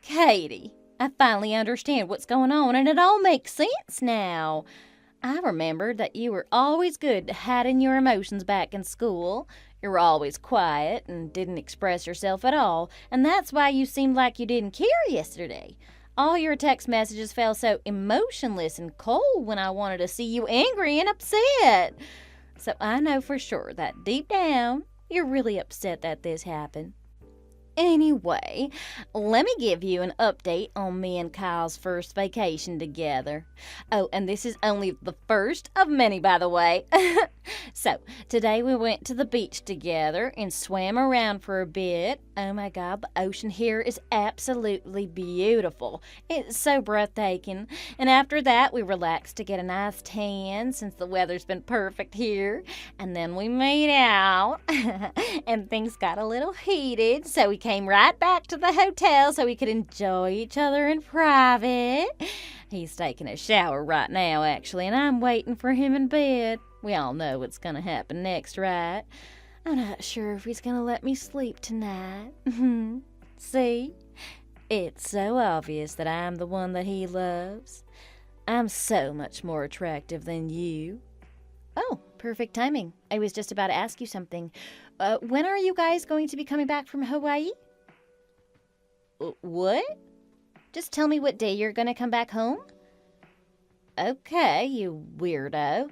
Speaker 3: Katie, I finally understand what's going on, and it all makes sense now. I remembered that you were always good at hiding your emotions back in school. You were always quiet and didn't express yourself at all, and that's why you seemed like you didn't care yesterday. All your text messages felt so emotionless and cold when I wanted to see you angry and upset. So I know for sure that deep down, you're really upset that this happened. Anyway, let me give you an update on me and Kyle's first vacation together. Oh, and this is only the first of many, by the way. So, today we went to the beach together and swam around for a bit. Oh my God, the ocean here is absolutely beautiful. It's so breathtaking. And after that, we relaxed to get a nice tan since the weather's been perfect here. And then we made out and things got a little heated, so we came right back to the hotel so we could enjoy each other in private. He's taking a shower right now, actually, and I'm waiting for him in bed. We all know what's gonna happen next, right? I'm not sure if he's gonna let me sleep tonight. See? It's so obvious that I'm the one that he loves. I'm so much more attractive than you. Oh, perfect timing. I was just about to ask you something. When are you guys going to be coming back from Hawaii? What? Just tell me what day you're gonna come back home? Okay, you weirdo.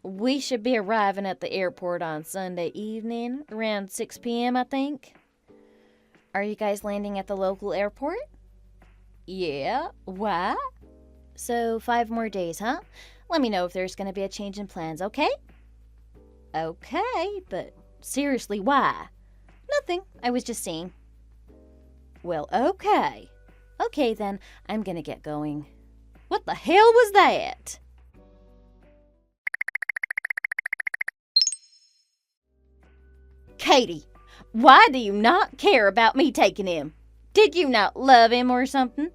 Speaker 3: We should be arriving at the airport on Sunday evening, around 6 p.m., I think. Are you guys landing at the local airport? Yeah, why? So 5 more days, huh? Let me know if there's going to be a change in plans, okay? Okay, but seriously, why? Nothing, I was just seeing. Well, okay. Okay then, I'm gonna get going. What the hell was that? Katie, why do you not care about me taking him? Did you not love him or something?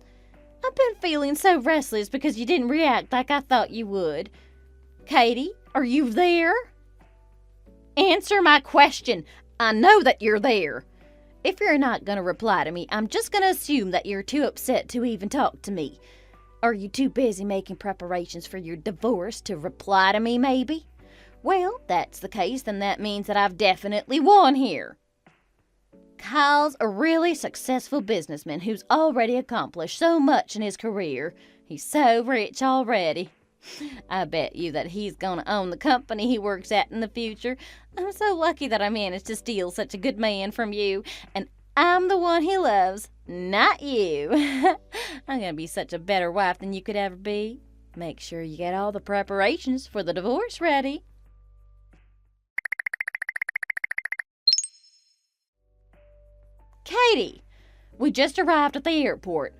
Speaker 3: I've been feeling so restless because you didn't react like I thought you would. Katie, are you there? Answer my question. I know that you're there. If you're not going to reply to me, I'm just going to assume that you're too upset to even talk to me. Are you too busy making preparations for your divorce to reply to me, maybe? Well, if that's the case, then that means that I've definitely won here. Kyle's a really successful businessman who's already accomplished so much in his career. He's so rich already. I bet you that he's gonna own the company he works at in the future. I'm so lucky that I managed to steal such a good man from you, and I'm the one he loves, not you. I'm gonna be such a better wife than you could ever be. Make sure you get all the preparations for the divorce ready. Katie, we just arrived at the airport.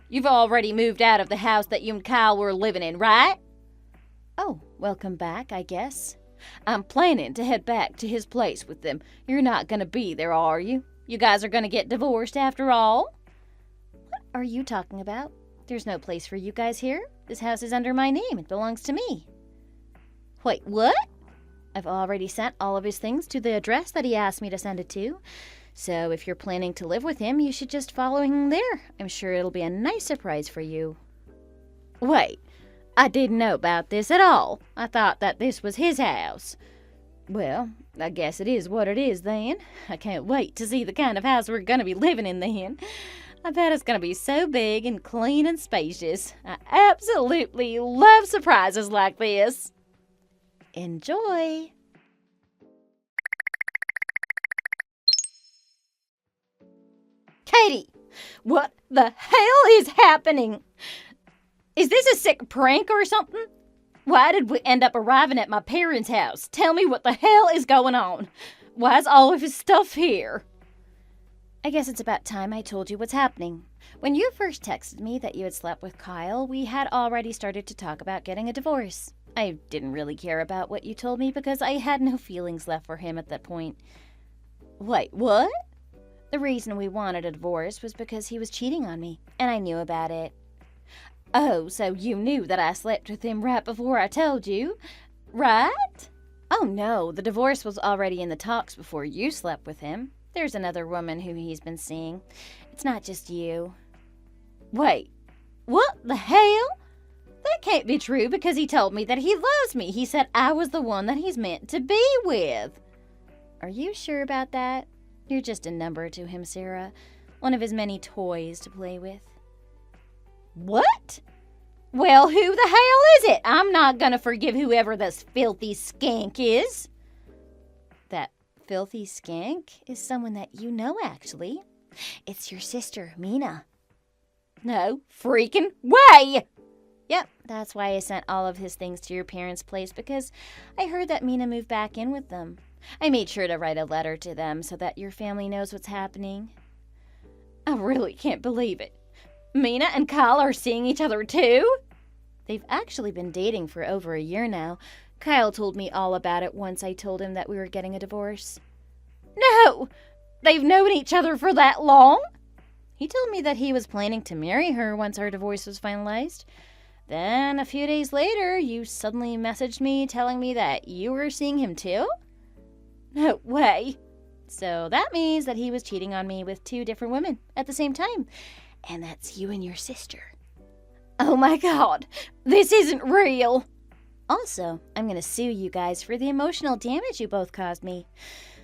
Speaker 3: You've already moved out of the house that you and Kyle were living in, right? Oh, welcome back, I guess. I'm planning to head back to his place with them. You're not gonna be there, are you? You guys are gonna get divorced after all? What are you talking about? There's no place for you guys here. This house is under my name. It belongs to me. Wait, what? I've already sent all of his things to the address that he asked me to send it to. So if you're planning to live with him, you should just follow him there. I'm sure it'll be a nice surprise for you. Wait, I didn't know about this at all. I thought that this was his house. Well, I guess it is what it is then. I can't wait to see the kind of house we're gonna be living in then. I bet it's gonna be so big and clean and spacious. I absolutely love surprises like this. Enjoy! Katie, what the hell is happening? Is this a sick prank or something? Why did we end up arriving at my parents' house? Tell me what the hell is going on. Why is all of his stuff here? I guess it's about time I told you what's happening. When you first texted me that you had slept with Kyle, we had already started to talk about getting a divorce. I didn't really care about what you told me because I had no feelings left for him at that point. Wait, what? The reason we wanted a divorce was because he was cheating on me, and I knew about it. Oh, so you knew that I slept with him right before I told you, right? Oh no, the divorce was already in the talks before you slept with him. There's another woman who he's been seeing. It's not just you. Wait, what the hell? That can't be true because he told me that he loves me. He said I was the one that he's meant to be with. Are you sure about that? You're just a number to him, Sara. One of his many toys to play with. What? Well, who the hell is it? I'm not gonna forgive whoever this filthy skank is. That filthy skank is someone that you know, actually. It's your sister, Mina. No freaking way! Yep, that's why I sent all of his things to your parents' place, because I heard that Mina moved back in with them. I made sure to write a letter to them so that your family knows what's happening. I really can't believe it. Mina and Kyle are seeing each other too? They've actually been dating for over a year now. Kyle told me all about it once I told him that we were getting a divorce. No! They've known each other for that long? He told me that he was planning to marry her once our divorce was finalized. Then, a few days later, you suddenly messaged me telling me that you were seeing him too? No way. So that means that he was cheating on me with 2 different women at the same time. And that's you and your sister. Oh my god, this isn't real. Also, I'm gonna sue you guys for the emotional damage you both caused me.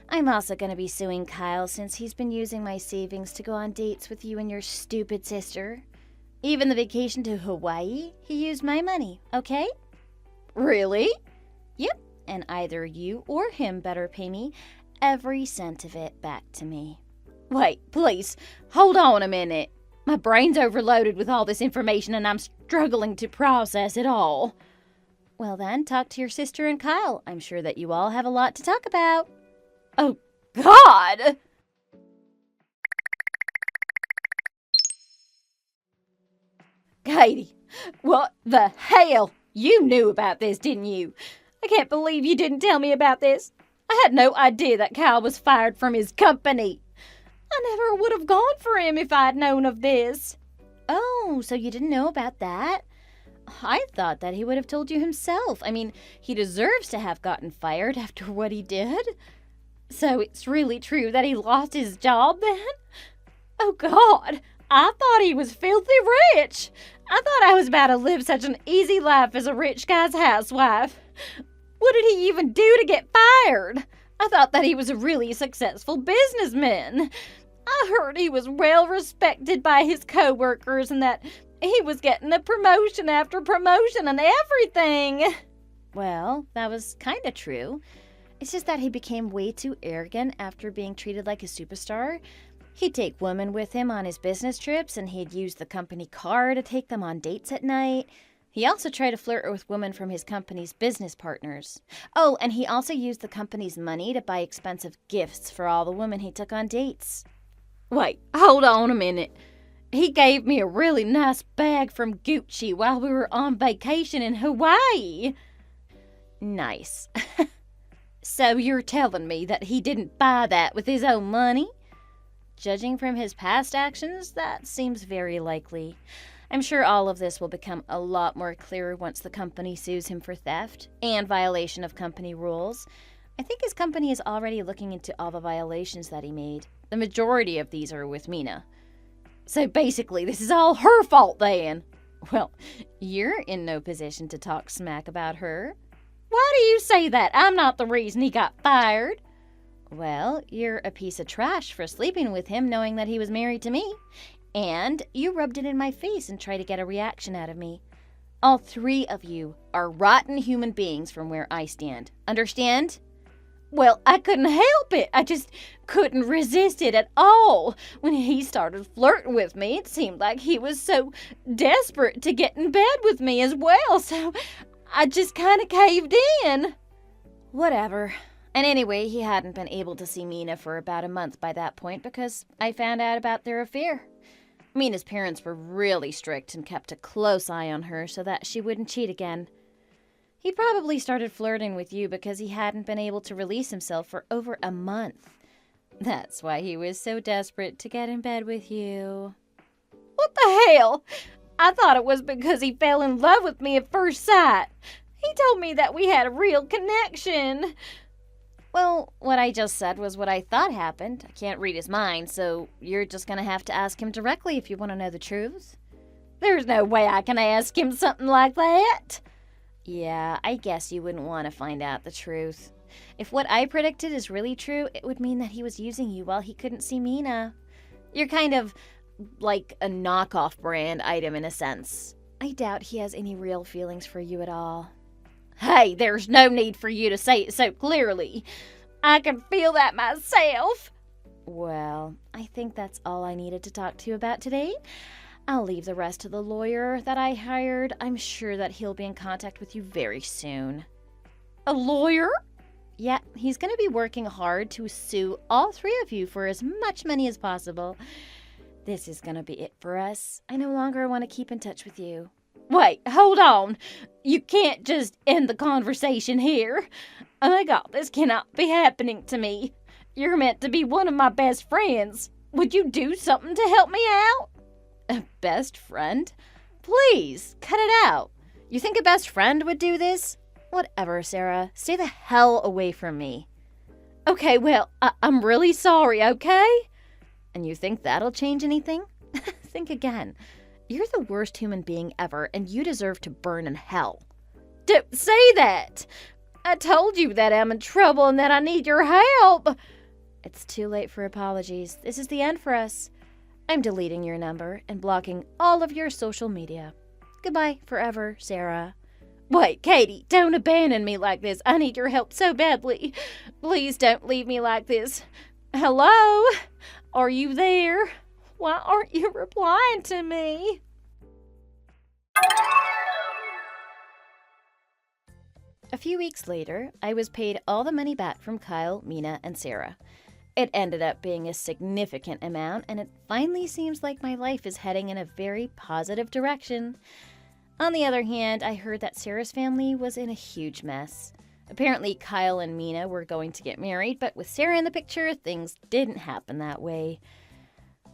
Speaker 3: I'm also gonna be suing Kyle since he's been using my savings to go on dates with you and your stupid sister. Even the vacation to Hawaii, he used my money, okay? Really? Yep, and either you or him better pay me every cent of it back to me. Wait, please, hold on a minute. My brain's overloaded with all this information and I'm struggling to process it all. Well then, talk to your sister and Kyle. I'm sure that you all have a lot to talk about. Oh, God! Katie, what the hell? You knew about this, didn't you? I can't believe you didn't tell me about this. I had no idea that Kyle was fired from his company. I never would have gone for him if I'd known of this. Oh, so you didn't know about that? I thought that he would have told you himself. I mean, he deserves to have gotten fired after what he did. So it's really true that he lost his job then? Oh, God, I thought he was filthy rich. I thought I was about to live such an easy life as a rich guy's housewife. What did he even do to get fired? I thought that he was a really successful businessman. I heard he was well respected by his co-workers and that he was getting a promotion after promotion and everything. Well, that was kind of true. It's just that he became way too arrogant after being treated like a superstar. He'd take women with him on his business trips and he'd use the company car to take them on dates at night. He also tried to flirt with women from his company's business partners. Oh, and he also used the company's money to buy expensive gifts for all the women he took on dates. Wait, hold on a minute. He gave me a really nice bag from Gucci while we were on vacation in Hawaii. Nice. So you're telling me that he didn't buy that with his own money? Judging from his past actions, that seems very likely. I'm sure all of this will become a lot more clear once the company sues him for theft and violation of company rules. I think his company is already looking into all the violations that he made. The majority of these are with Mina. So basically, this is all her fault then. Well, you're in no position to talk smack about her. Why do you say that? I'm not the reason he got fired. Well, you're a piece of trash for sleeping with him knowing that he was married to me. And you rubbed it in my face and tried to get a reaction out of me. All 3 of you are rotten human beings from where I stand. Understand? Well, I couldn't help it. I just couldn't resist it at all. When he started flirting with me, it seemed like he was so desperate to get in bed with me as well. So I just kind of caved in. Whatever. And anyway, he hadn't been able to see Mina for about a month by that point because I found out about their affair. Mina's parents were really strict and kept a close eye on her so that she wouldn't cheat again. He probably started flirting with you because he hadn't been able to release himself for over a month. That's why he was so desperate to get in bed with you. What the hell? I thought it was because he fell in love with me at first sight. He told me that we had a real connection. Well, what I just said was what I thought happened. I can't read his mind, so you're just gonna have to ask him directly if you want to know the truth. There's no way I can ask him something like that. Yeah, I guess you wouldn't want to find out the truth. If what I predicted is really true, it would mean that he was using you while he couldn't see Mina. You're kind of like a knockoff brand item in a sense. I doubt he has any real feelings for you at all. Hey, there's no need for you to say it so clearly. I can feel that myself. Well, I think that's all I needed to talk to you about today. I'll leave the rest to the lawyer that I hired. I'm sure that he'll be in contact with you very soon. A lawyer? Yeah, he's going to be working hard to sue all three of you for as much money as possible. This is going to be it for us. I no longer want to keep in touch with you. Wait, hold on. You can't just end the conversation here. Oh my God, this cannot be happening to me. You're meant to be one of my best friends. Would you do something to help me out? A best friend? Please, cut it out. You think a best friend would do this? Whatever, Sara. Stay the hell away from me. Okay, well, I'm really sorry, okay? And you think that'll change anything? Think again. You're the worst human being ever, and you deserve to burn in hell. Don't say that! I told you that I'm in trouble and that I need your help! It's too late for apologies. This is the end for us. I'm deleting your number and blocking all of your social media. Goodbye forever, Sara. Wait, Katie, don't abandon me like this. I need your help so badly. Please don't leave me like this. Hello? Are you there? Why aren't you replying to me? A few weeks later, I was paid all the money back from Kyle, Mina, and Sara. It ended up being a significant amount, and it finally seems like my life is heading in a very positive direction. On the other hand, I heard that Sara's family was in a huge mess. Apparently, Kyle and Mina were going to get married, but with Sara in the picture, things didn't happen that way.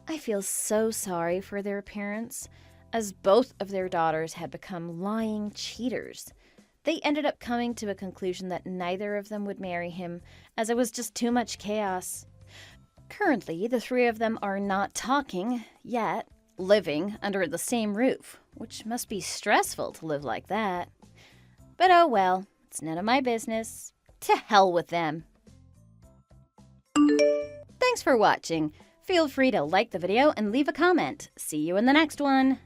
Speaker 3: I feel so sorry for their parents, as both of their daughters had become lying cheaters. They ended up coming to a conclusion that neither of them would marry him, as it was just too much chaos. Currently, the three of them are not talking, yet living under the same roof, which must be stressful to live like that. But oh well, it's none of my business. To hell with them. Thanks for watching. Feel free to like the video and leave a comment. See you in the next one.